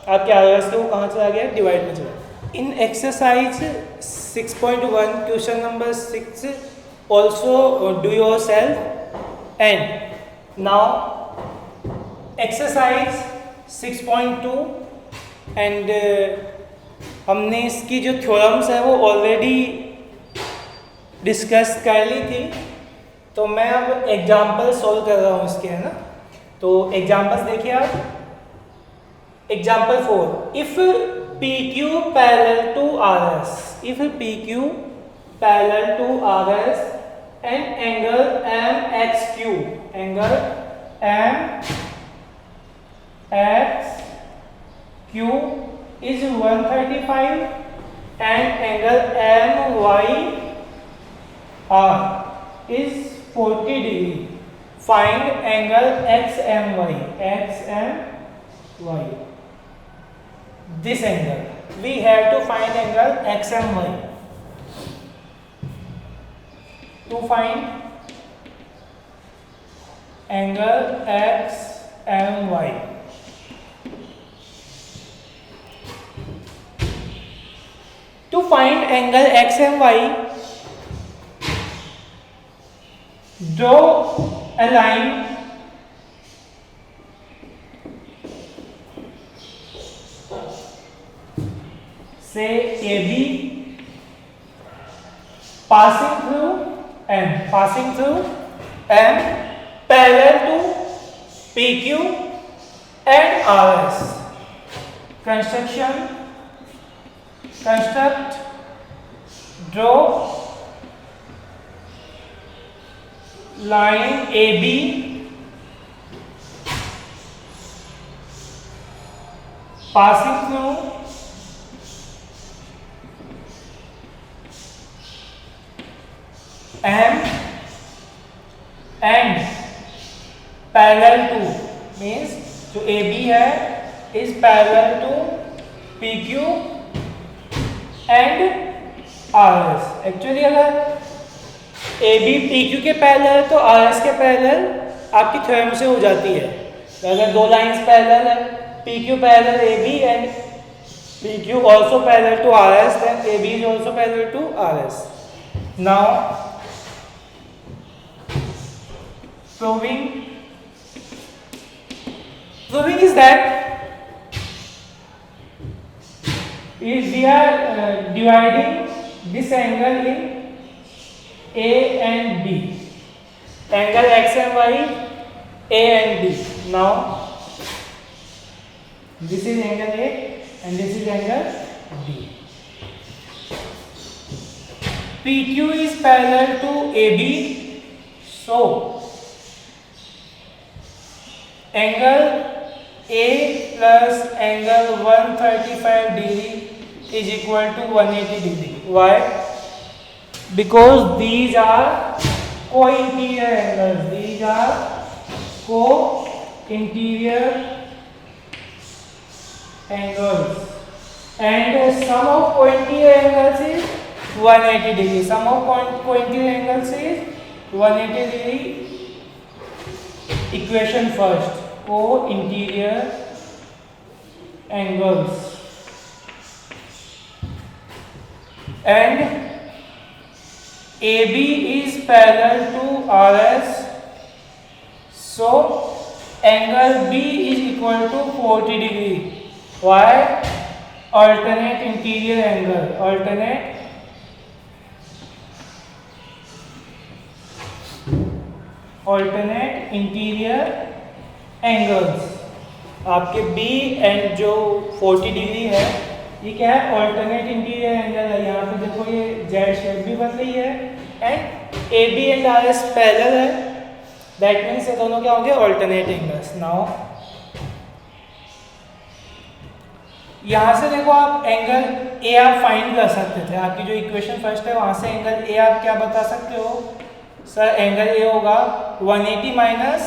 आपके ROS के, वो कहाँ चला गया, डिवाइड में चला। In exercise 6.1 question number 6 also do yourself, and now exercise 6.2 and हमने इसकी जो थ्योरम्स है वो ऑलरेडी डिस्कस कर ली थी। तो मैं अब एग्जाम्पल सॉल्व कर रहा हूँ इसके, है ना। तो एग्जाम्पल्स देखिए आप। Example 4, if PQ parallel to RS, if PQ parallel to RS and angle MXQ, angle MXQ is 135 and angle MYR is 40 degree. Find angle XMY. This angle. We have to find angle XMY. To find angle XMY. To find angle XMY, draw a line say AB passing through M parallel to PQ and RS. Construct, draw line AB passing through M and parallel to means जो A B है is parallel to P Q and R S. Actually अगर A B P Q के parallel तो R S के parallel आपकी theorem से हो जाती है। तो अगर दो लाइंस पैरेलल है, P Q parallel A B and P Q also parallel to R S, then A B is also parallel to R S. Now proving is that if we are dividing this angle in A and B, angle X and Y, A and B. Now this is angle A and this is angle B. PQ is parallel to AB, so angle A plus angle 135 degree is equal to 180 degree. Why? Because these are co-interior angles. These are co-interior angles. And sum of co-interior angles is 180 degree. Sum of co-interior angles is 180 degree. Equation first. Co-interior angles and AB is parallel to RS, so angle B is equal to 40 degree. Why? Alternate interior angle. Alternate interior angles आपके B and जो 40 degree है ये क्या है? Alternate interior angle है। यहाँ पे देखो ये जेड शेप भी बन रही है and A B and R S parallel है, दैट मीन्स ये दोनों क्या होंगे? Alternate angles. नाउ यहाँ से देखो आप एंगल ए आप फाइंड कर सकते थे। आपकी जो इक्वेशन फर्स्ट है वहाँ से एंगल ए आप क्या बता सकते हो? सर एंगल ए होगा 180 minus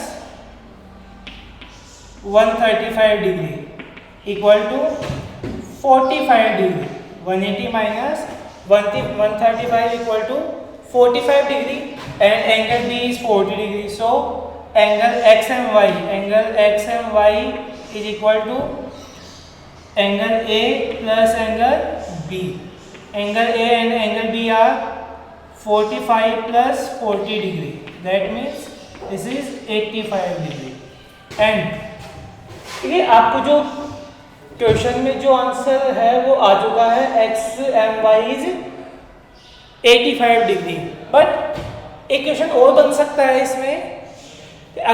135 degree equal to 45 degree. 180 minus 135 equal to 45 degree and angle B is 40 degree. So angle X and Y is equal to angle A plus angle B. Angle A and angle B are 45 plus 40 degree, that means this is 85 degree. And ये आपको जो question में जो answer है वो आ चुका है, X and Y is 85 degree. But एक क्वेश्चन और बन सकता है इसमें,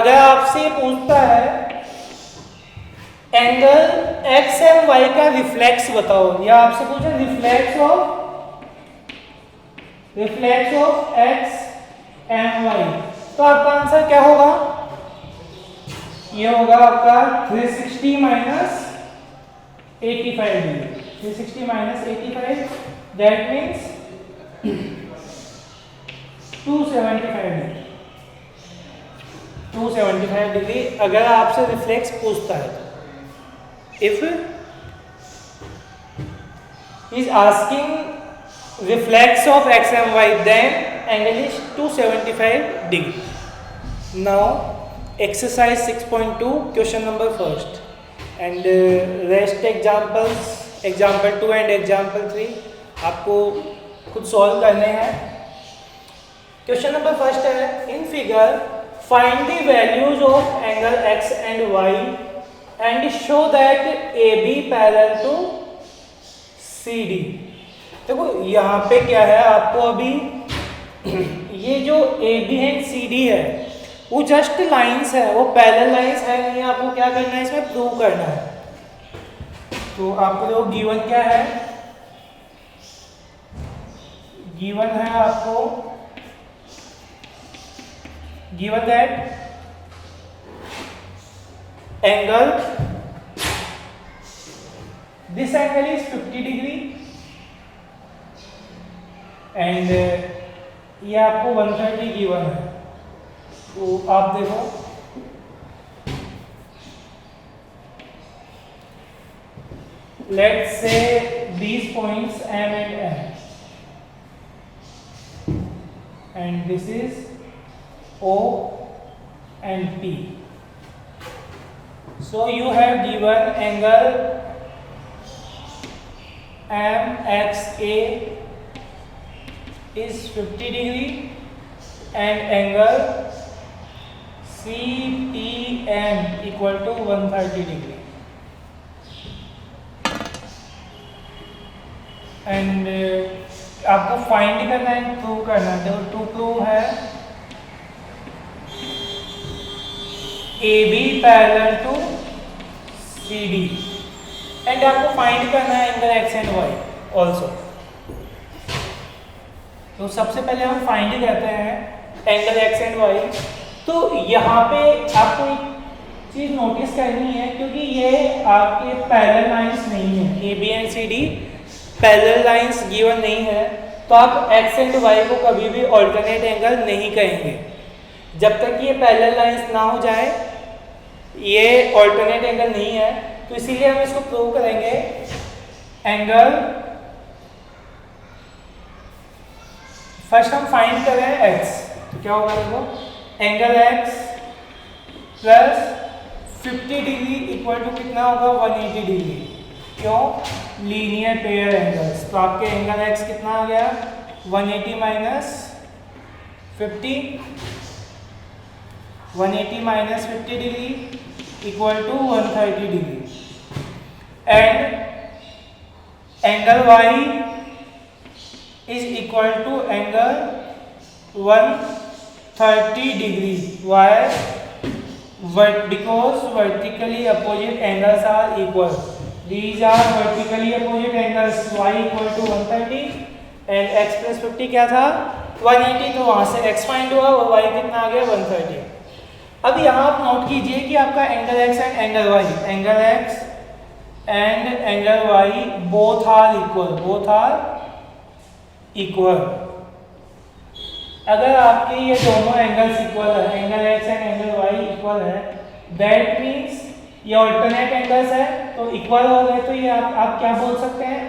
अगर आपसे ये पूछता है एंगल एक्स एंड वाई का रिफ्लेक्स बताओ, या आपसे पूछे reflex of X and Y, तो आपका आंसर क्या होगा? ये होगा आपका 360 minus 85 degree. 360 minus 85 that means 275 degree. 275 degree अगर आपसे रिफ्लेक्स पूछता है तो। If is asking reflex of X and Y then angle is 275 degree. Now exercise 6.2 question number first and rest examples, example 2 and example 3 आपको खुद solve करने हैं। Question number first है, in figure find the values of angle x and y and show that AB parallel to CD। देखो यहाँ पे क्या है, आपको अभी ये जो AB एंड CD है वो जस्ट लाइंस है, वो पैरेलल लाइंस है नहीं। आपको क्या करना है, इसमें प्रूव करना है। तो आपको देखो गिवन क्या है, गिवन है आपको given that angle this angle is 50 degree and ये आपको 130 गिवन है। तो आप देखो, let's say these points M and N, and this is O and P. So you have given angle MXA is 50 degree and angle CPM equal to 130 degree. And आपको find करना है, prove करना है। तो टू प्रूव है AB parallel to CD and आपको find करना है angle X and Y also. तो सबसे पहले हम फाइंड करते हैं एंगल X एंड Y। तो यहाँ पे आपको एक चीज़ नोटिस करनी है, क्योंकि ये आपके पैरेलल लाइंस नहीं है, AB and CD parallel lines given नहीं है, तो आप X एंड Y को कभी भी ऑल्टरनेट एंगल नहीं कहेंगे जब तक ये पैरेलल लाइंस ना हो जाए। ये ऑल्टरनेट एंगल नहीं है, तो इसीलिए हम इसको प्रूव करेंगे। एंगल फर्स्ट हम फाइंड कर रहे हैं X, तो क्या होगा देखो, angle X plus 50 degree equal to कितना होगा 180 डिग्री। क्यों? Linear pair angles. तो आपके एंगल X कितना आ गया 180 minus 50, 180 minus 50 degree equal to 130 degree. And angle Y is equal to angle 130 degree. Why? Because vertically opposite angles are equal. These are vertically opposite angles. Y equal to 130 and x plus 50 क्या था 180, तो वहाँ से x find हुआ और y कितना आ गया 130। अब यहाँ आप नोट कीजिए कि आपका angle x and angle y, angle x and angle y both are equal. अगर आपके ये दोनों एंगल्स इक्वल है, angle x and angle y equal है, दैट मीन्स ये ऑल्टरनेट एंगल्स है, तो इक्वल हो गए। तो ये आप क्या बोल सकते हैं,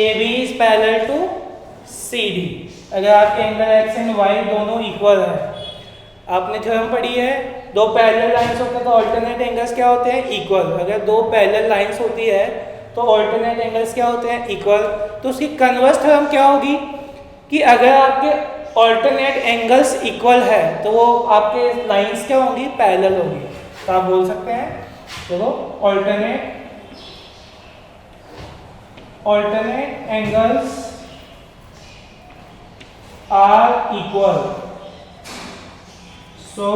AB is parallel to CD। अगर आपके एंगल x एंड y दोनों इक्वल है, आपने थ्योरम पढ़ी है, दो पैरेलल लाइंस होते हैं तो ऑल्टरनेट एंगल्स क्या होते हैं इक्वल। अगर दो पैरेलल लाइंस होती है तो ऑल्टरनेट एंगल्स क्या होते हैं इक्वल। तो उसकी कन्वर्स थ्योरम क्या होगी कि अगर आपके ऑल्टरनेट एंगल्स इक्वल है तो वो आपके लाइंस क्या होंगी पैरेलल होगी। तो आप बोल सकते हैं देखो alternate angles are equal, so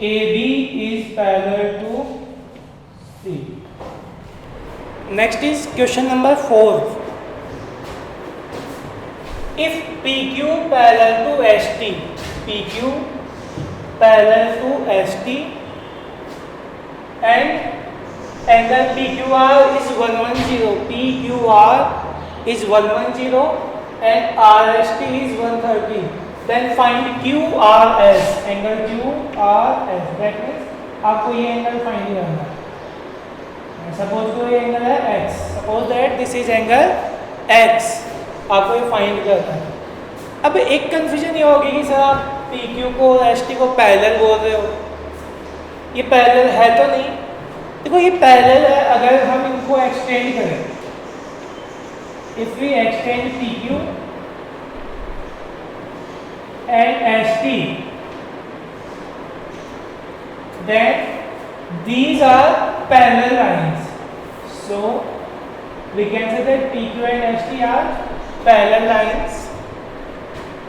AB is parallel to C. Next is question number 4. If PQ parallel to ST, PQ parallel to ST and angle PQR is 110, PQR is 110 and RST is 130. Then find QRS, angle QRS. That means आपको ये angle find करना है। Suppose को ये angle है X, suppose that this is angle X, आपको ये find करना है। अब एक कंफ्यूजन ये होगी कि सर आप PQ को और ST को पैरेलल बोल रहे हो, ये पैरेलल है तो नहीं। देखो ये पैरेलल है अगर हम इनको एक्सटेंड करें, if we extend PQ and ST, then these are parallel lines, so we can say that PQ and ST are parallel lines.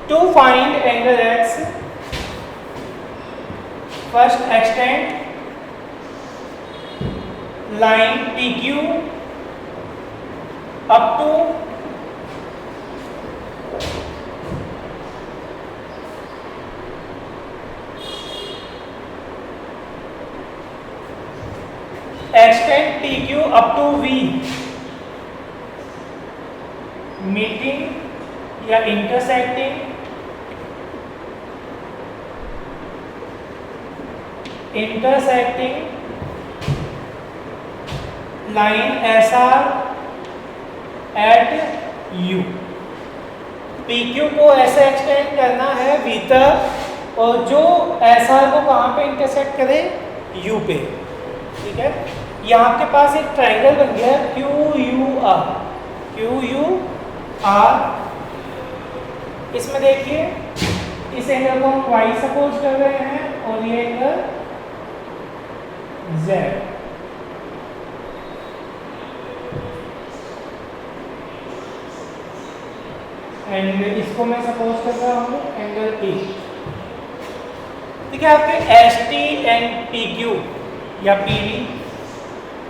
To find angle X, first extend line PQ up to extend PQ up to V, meeting या intersecting intersecting line S R at U. P Q को ऐसे extend करना है we तक और जो S R को कहाँ पे इंटरसेक्ट करे, यू पे। ठीक है, यहाँ आपके पास एक ट्राइंगल बन गया क्यू यू आर। इसमें देखिए इस एंगल को हम वाई सपोज कर रहे हैं और ये एंगल जेड। एंड इसको मैं सपोज कर रहा हूँ एंगल ए। ठीक है, आपके S T and P Q या P V,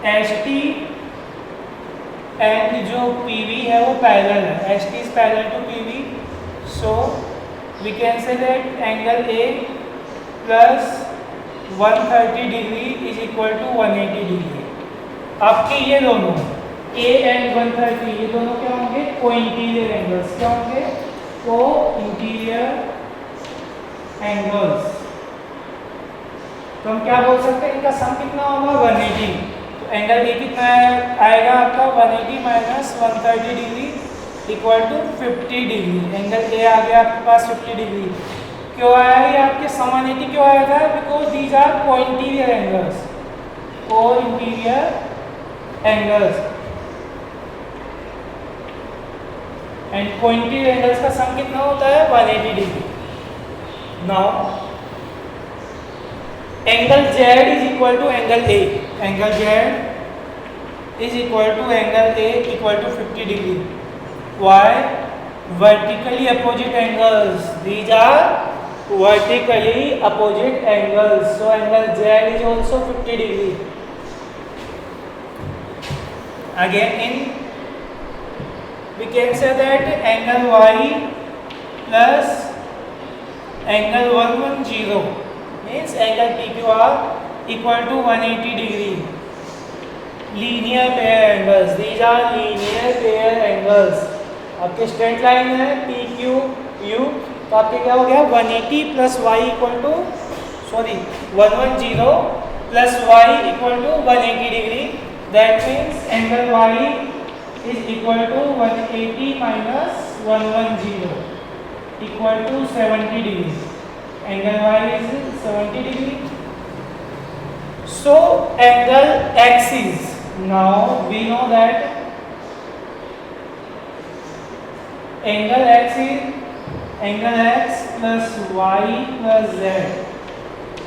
S T and जो पी वी है वो पैरेलल है, S T is parallel to P V, so we can say that angle A plus 130 degree is equal to 180 degree. आपके ये दोनों A and 130 ये दोनों क्या होंगे, को इंटीरियर एंगल्स। क्या होंगे, को इंटीरियर एंगल्स। तो हम क्या बोल सकते हैं, इनका सम कितना होगा 180। तो एंगल ए कितना आएगा आपका 180 minus 130 degree equal to 50 degree. Angle A आ गया आपके पास 50 डिग्री। क्यों आया ये आपके सम 180 क्यों आया था, because these are co interior angles, co interior angles. And co interior angles का सम कितना होता है 180 degree. Now angle Z is equal to angle A, angle Z is equal to angle A equal to 50 degree. Why, vertically opposite angles, these are vertically opposite angles, so angle Z is also 50 degree. Again in we can say that angle Y plus angle 110 means angle PQR equal to 180 degree. Linear pair angles, these are linear pair angles. आपके straight line है PQU, तो आपके क्या हो गया 180 plus Y equal to 110 plus Y equal to 180 degree. That means angle Y is equal to 180 minus 110 equal to 70 degree. Angle Y is 70 degree. So angle X is, now we know that angle X is angle x plus y plus z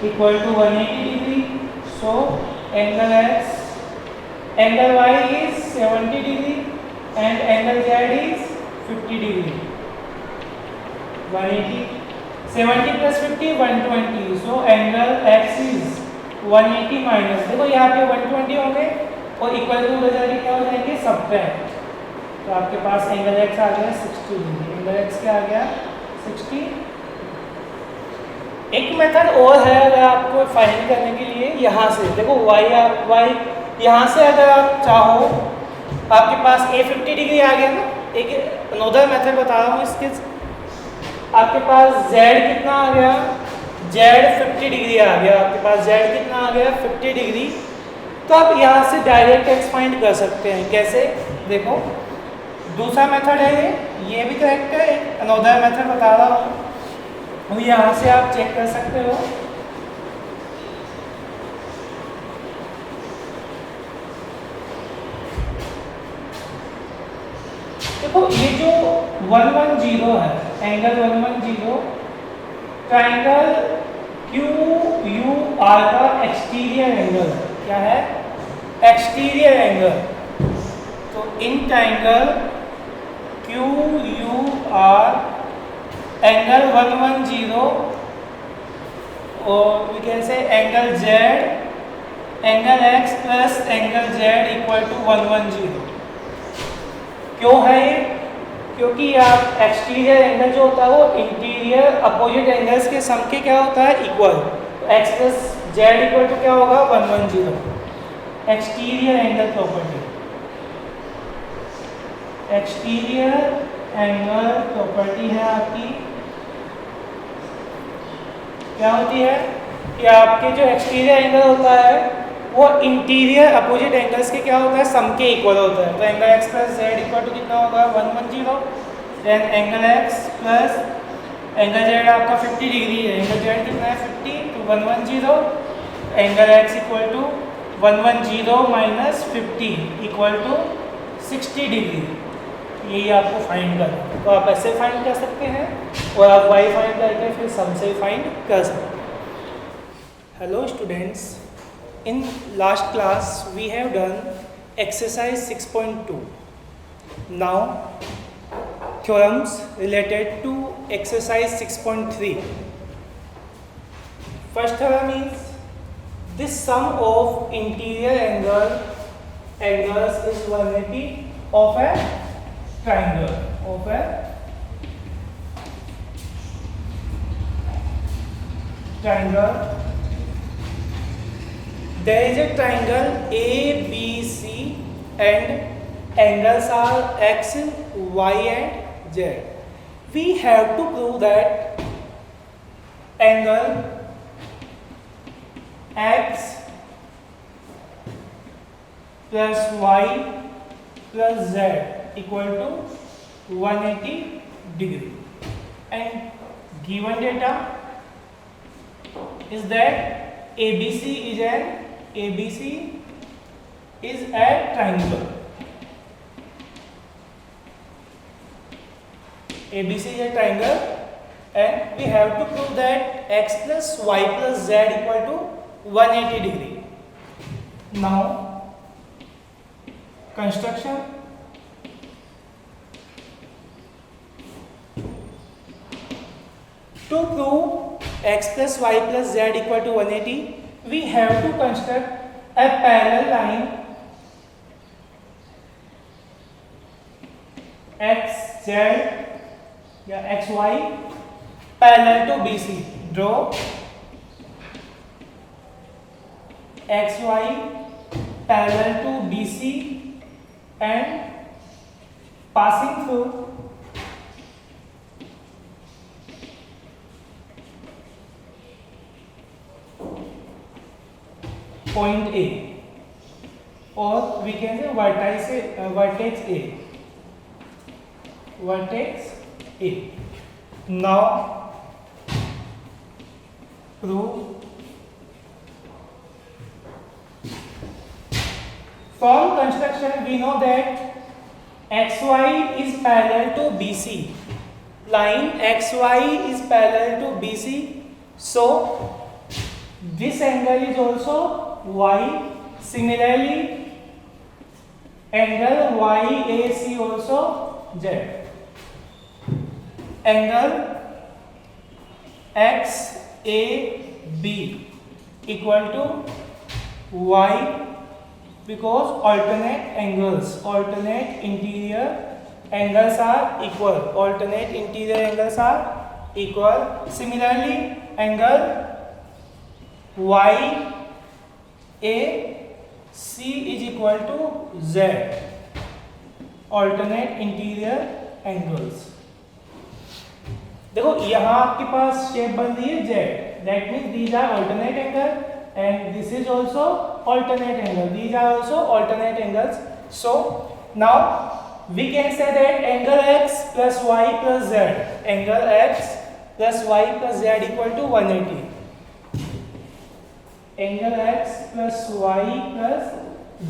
equal to 180 degree. So angle y is 70 degree and angle z is 50 degree. 180, 70 plus 50 120. So angle x is 180 minus, देखो यहाँ पे 120 होंगे और equal to बजाय क्या हो जाएंगे, subtract. तो आपके पास एंगल x आ गया 60 डिग्री। एंगल x क्या आ गया 60। एक मेथड और है अगर आपको फाइंड करने के लिए, यहाँ से देखो y यहाँ से अगर आप चाहो, आपके पास a 50 डिग्री आ गया ना। एक अनदर मेथड बता रहा हूँ इसके, आपके पास z कितना आ गया, z 50 डिग्री आ गया। आपके पास z कितना आ गया 50 डिग्री। तो आप यहाँ से डायरेक्ट x फाइंड कर सकते हैं। कैसे, देखो दूसरा मेथड है ये भी करेक्ट है, एक अनदर मेथड बता रहा हूँ, यहाँ से आप चेक कर सकते हो। देखो ये जो 110 है, एंगल 110 ट्राइंगल QUR का एक्सटीरियर एंगल क्या है, एक्सटीरियर एंगल। तो इन ट्राइंगल QUR एंगल 110 और we can say angle Z, angle X plus angle Z equal to 110। क्यों है ये, क्योंकि आप एक्सटीरियर एंगल जो होता है वो इंटीरियर अपोजिट एंगल्स के सम के क्या होता है, इक्वल। तो X plus Z equal to क्या होगा 110। Exterior angle property, exterior angle property है आपकी क्या होती है, कि आपके जो एक्सटीरियर एंगल होता है वो इंटीरियर अपोजिट एंगल्स के क्या होता है, सम के इक्वल होता है। तो angle X plus Z equal to कितना होगा 110। Then angle X plus angle Z आपका 50 डिग्री है, एंगल जेड कितना है 50, तो 110। Angle X equal to 110 minus 50 equal to 60 degree. यही आपको फाइंड करना है। तो आप ऐसे फाइंड कर सकते हैं और आप वाई फाइंड करके फिर सम से फाइंड कर सकते हैं। Hello students, in last class we have done exercise 6.2. Now theorems related to exercise 6.3. First theorem is this sum of interior angles is 180 of a triangle There is a triangle ABC and angles are X, Y and Z. We have to prove that angle X plus Y plus Z equal to 180 degree. And given data is that ABC is a triangle. ABC is a triangle and we have to prove that X plus Y plus Z equal to 180 degree. Now construction. To prove X plus Y plus Z equal to 180, we have to construct a parallel line XZ या XY parallel to BC. Draw XY parallel to BC and passing through point A, or we can say vertex A. Now prove from construction we know that XY is parallel to BC. Line XY is parallel to BC, so this angle is also Y. Similarly, angle YAC also Z. Angle XAB equal to Y because alternate interior angles are equal. Similarly, angle YAC is equal to Z, alternate interior angles. देखो यहाँ आपके पास shape बन रही है Z, that means these are alternate angle and this is also alternate angle. These are also alternate angles. So now we can say that angle X plus Y plus Z, angle X plus Y plus Z equal to 180. Angle X plus Y plus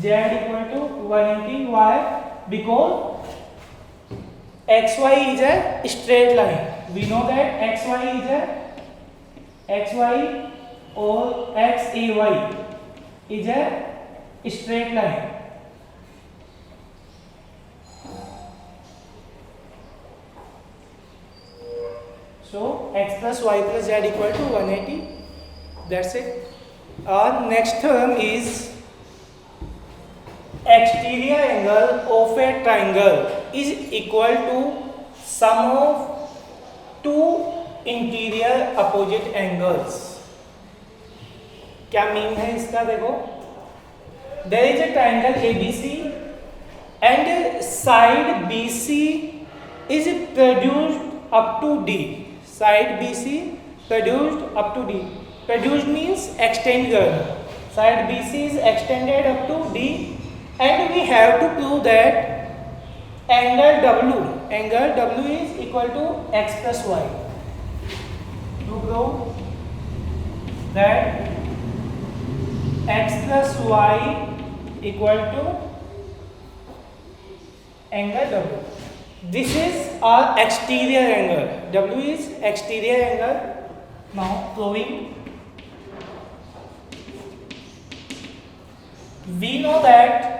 Z equal to 180. Why? Because XY is a straight line. We know that XY or XAY is a straight line. So X plus Y plus Z equal to 180. That's it. Our next term is exterior angle of a triangle is equal to sum of two interior opposite angles. क्या mean है इसका? देखो, there is a triangle ABC and side BC is produced up to D. Side BC produced up to D. Produced means extend करना. Side BC is extended up to D, and we have to prove that angle W is equal to x plus y. To prove that x plus y equal to angle W. This is our exterior angle. W is exterior angle. Now proving, we know that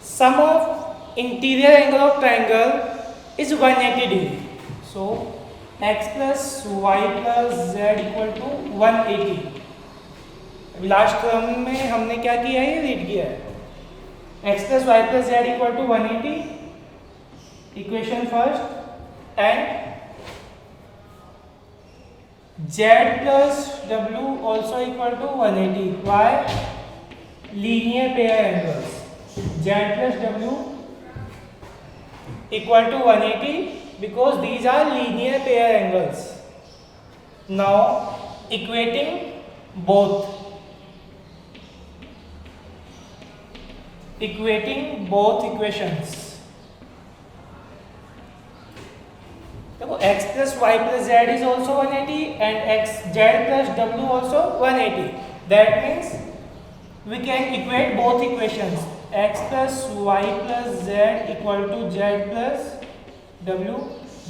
sum of interior angle of triangle is 180 degree. So x plus y plus z equal to 180. Last term में हमने क्या किया है, ये read किया है. x plus y plus z equal to 180, equation first, and z plus w also equal to 180. Why? Linear pair angles. Z plus w equal to 180 because these are linear pair angles. Now equating both equations. देखो x plus y plus z is also 180 and z plus w also 180. That means we can equate both equations. X plus y plus z equal to z plus w.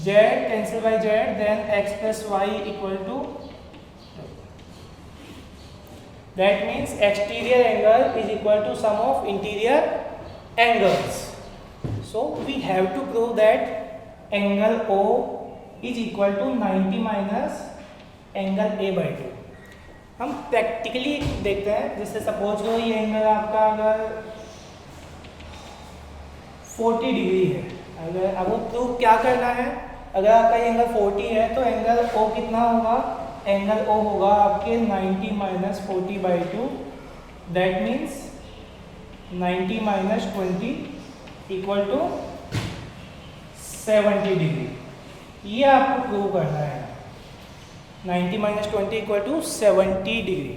Z cancel by z, then x plus y equal to. That means exterior angle is equal to sum of interior angles. So we have to prove that angle O is equal to 90 minus angle A by 2. हम practically देखते हैं. जैसे suppose करो ये angle आपका अगर 40 degree है. अगर अब प्रूव क्या करना है, अगर आपका ये एंगल 40 है तो एंगल O कितना होगा, एंगल O होगा आपके 90 minus 40 by 2. That means 90 minus 20 equal to 70 degree. ये आपको प्रूव करना है. 90 minus 20 equal to 70 degree.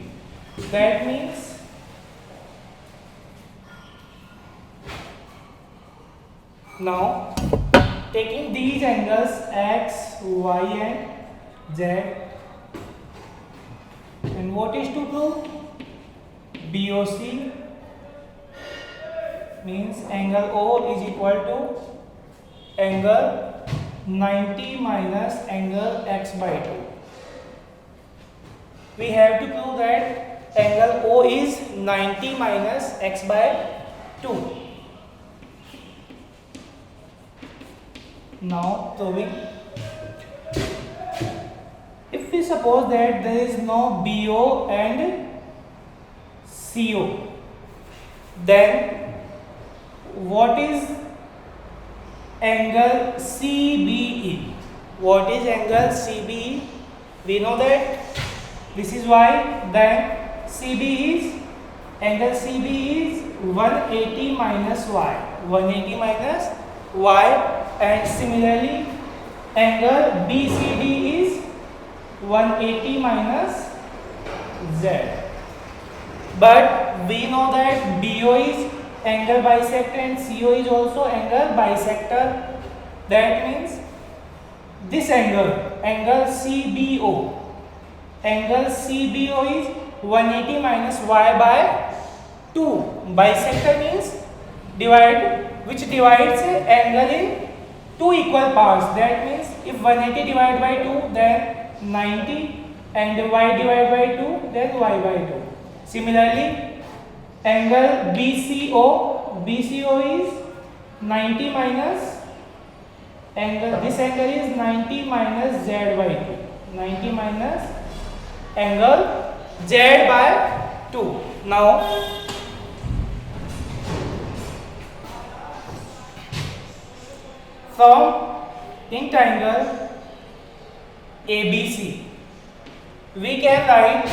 That means now taking these angles x, y and z, and what is to prove? BOC means angle O is equal to angle 90 minus angle x by 2. We have to prove that angle O is 90 minus x by 2. Now proving, if we suppose that there is no BO and CO, then what is angle CBE? What is angle CBE? We know that this is y, then CB is, angle CB is 180 minus y, 180 minus y, and similarly angle BCD is 180 minus z. But we know that BO is angle bisector and CO is also angle bisector. That means this angle CBO, angle CBO is 180 minus y by 2. Bisector means which divides angle in two equal parts. That means if 180 divided by 2, then 90, and y divided by 2, then y by 2. Similarly, angle BCO is 90 minus this angle is 90 minus z by 2. 90 minus angle z by 2. Now from in triangle ABC we can write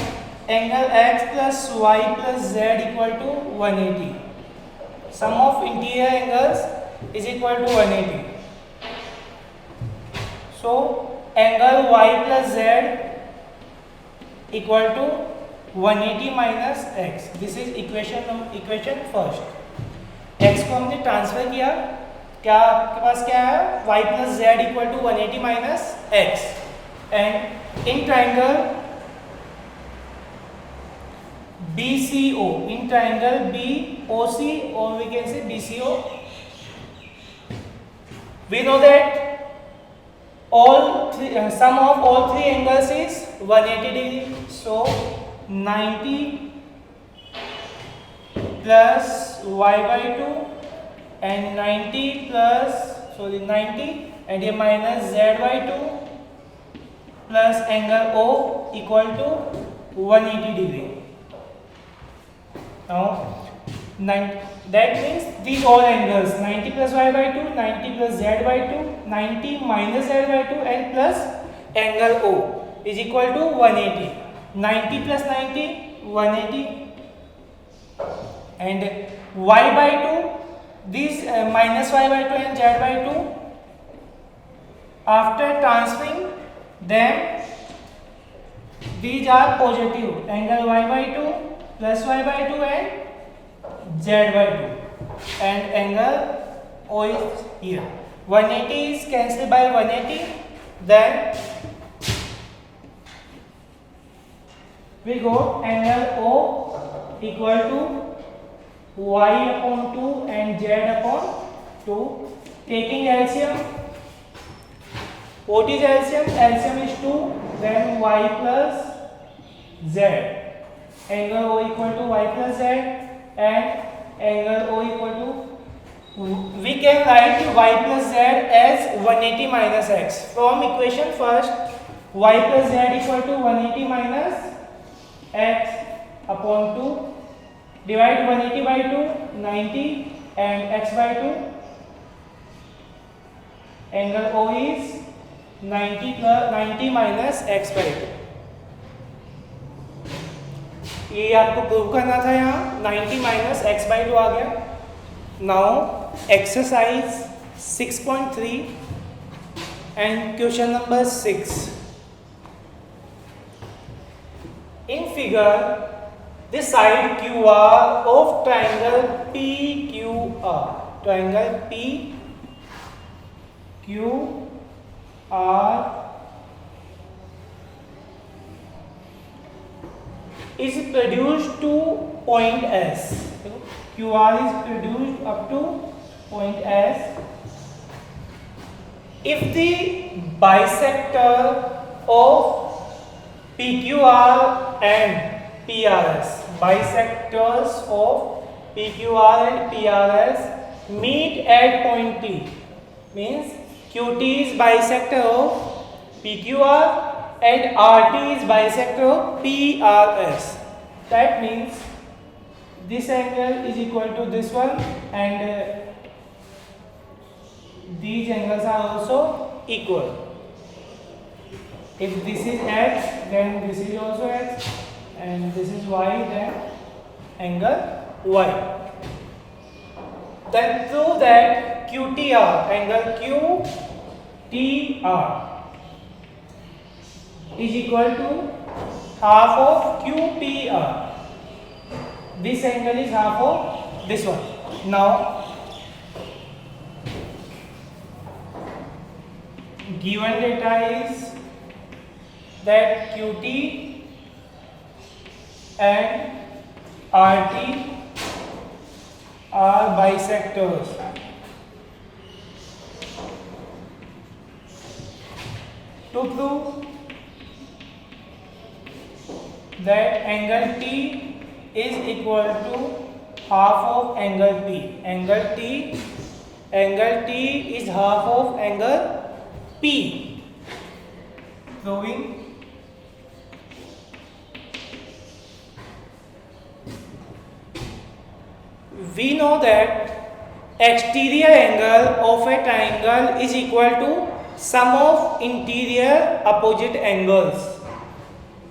angle x plus y plus z equal to 180. Sum of interior angles is equal to 180. So angle y plus z equal to 180 minus x. This is equation first. x को हमने transfer किया, क्या आपके पास क्या है, y plus z equal to 180 minus x, and in triangle BCO, in triangle BOC, or we can say BCO, we know that sum of all three angles is 180 degree. So 90 plus y by 2 and 90 and here minus z by 2 plus angle O equal to 180 degree. Now that means these all angles 90 plus y by 2, 90 plus z by 2, 90 minus z by 2 and plus angle O is equal to 180. 90 plus 90, 180, and y by 2, these minus y by 2 and z by 2, after transferring them, these are positive. Angle y by 2 plus y by 2 and z by 2, and angle O is here. 180 is cancelled by 180, then we got angle O equal to y upon 2 and z upon 2. Taking LCM, what is LCM? LCM is 2, then y plus z. Angle O equal to y plus z, and angle O equal to, we can write y plus z as 180 minus x. From equation first, y plus z equal to 180 minus x upon 2, divide 180 by 2, 90, and x by 2. Angle O is 90 minus x by 2. ये आपको prove करना था, यहाँ 90 minus x by 2 आ गया। Now exercise 6.3 and question number 6. In figure, the side QR of triangle PQR, triangle PQR is produced to point S. QR is produced up to point S. If the bisector of PQR and PRS, bisectors of PQR and PRS meet at point T, means QT is bisector of PQR and RT is bisector of PRS. That means this angle is equal to this one, and these angles are also equal. If this is x, then this is also x, and this is y, then angle y. Then prove that QTR, angle QTR is equal to half of QPR. This angle is half of this one. Now, given data is that QT and RT are bisectors. To prove that angle T is equal to half of angle P. Angle T is half of angle P. Proving we know that exterior angle of a triangle is equal to sum of interior opposite angles.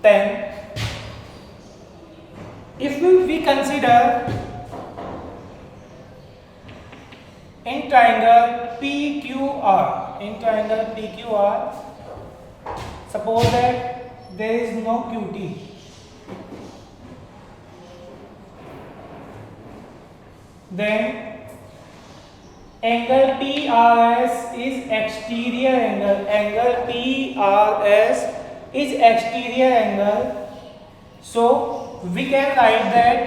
Then if we consider in triangle PQR, suppose that there is no QT. Then angle PRS is exterior angle. Angle PRS is exterior angle. So we can write that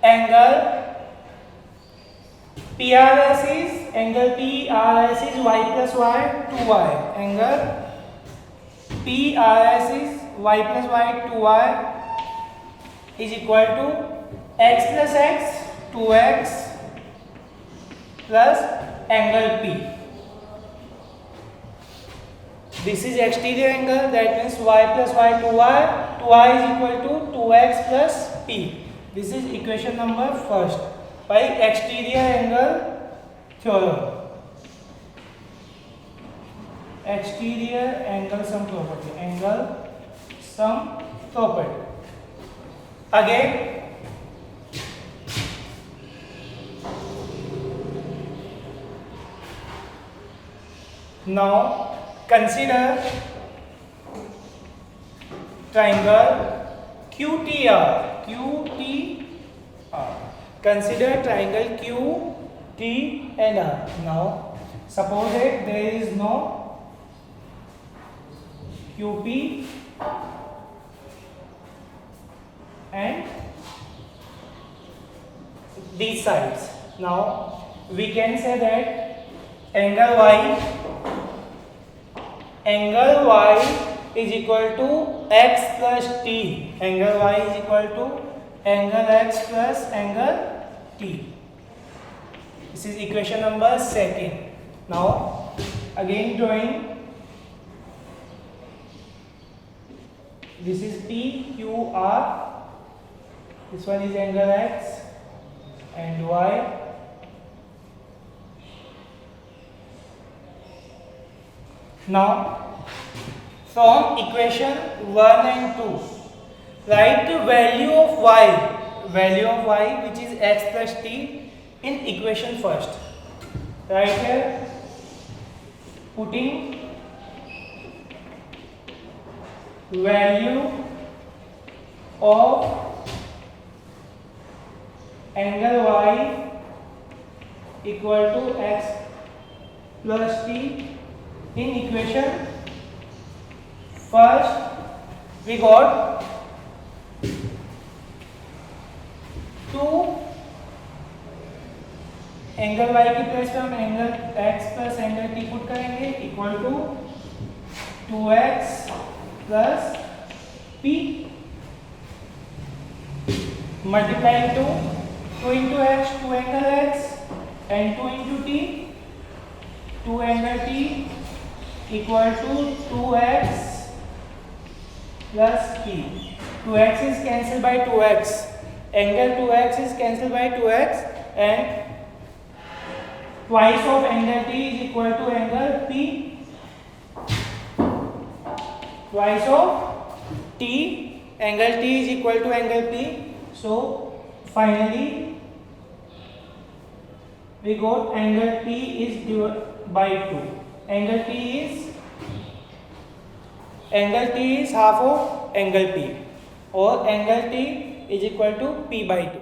angle PRS is y plus y 2y. Angle PRS is y plus y 2y is equal to x plus x 2x plus angle P. This is exterior angle, that means y plus y 2y. 2y is equal to 2x plus P. This is equation number first by exterior angle theorem. Exterior angle sum property. Angle sum property. Again, now consider triangle QTR. Consider triangle QT and R. Now suppose that there is no QP and these sides. Now we can say that angle y is equal to x plus t. Angle y is equal to angle x plus angle t. This is equation number second. Now again drawing. This is P, Q, R. This one is angle x and y. Now from equation 1 and 2, write the value of y which is x plus t in equation first. Right here, putting value of angle y equal to x plus t in equation first. We got 2 angle y की place पे हम angle x plus angle t put करेंगे equal to 2x plus p multiply to 2 into x 2 angle x and 2 into t 2 angle t equal to 2x plus p. 2x is cancelled by 2x. Angle 2x is cancelled by 2x and twice of angle t is equal to angle p. Twice of t, angle t is equal to angle p. So finally we got angle p is divided by 2. Angle t is half of angle p, or angle t is equal to p by 2.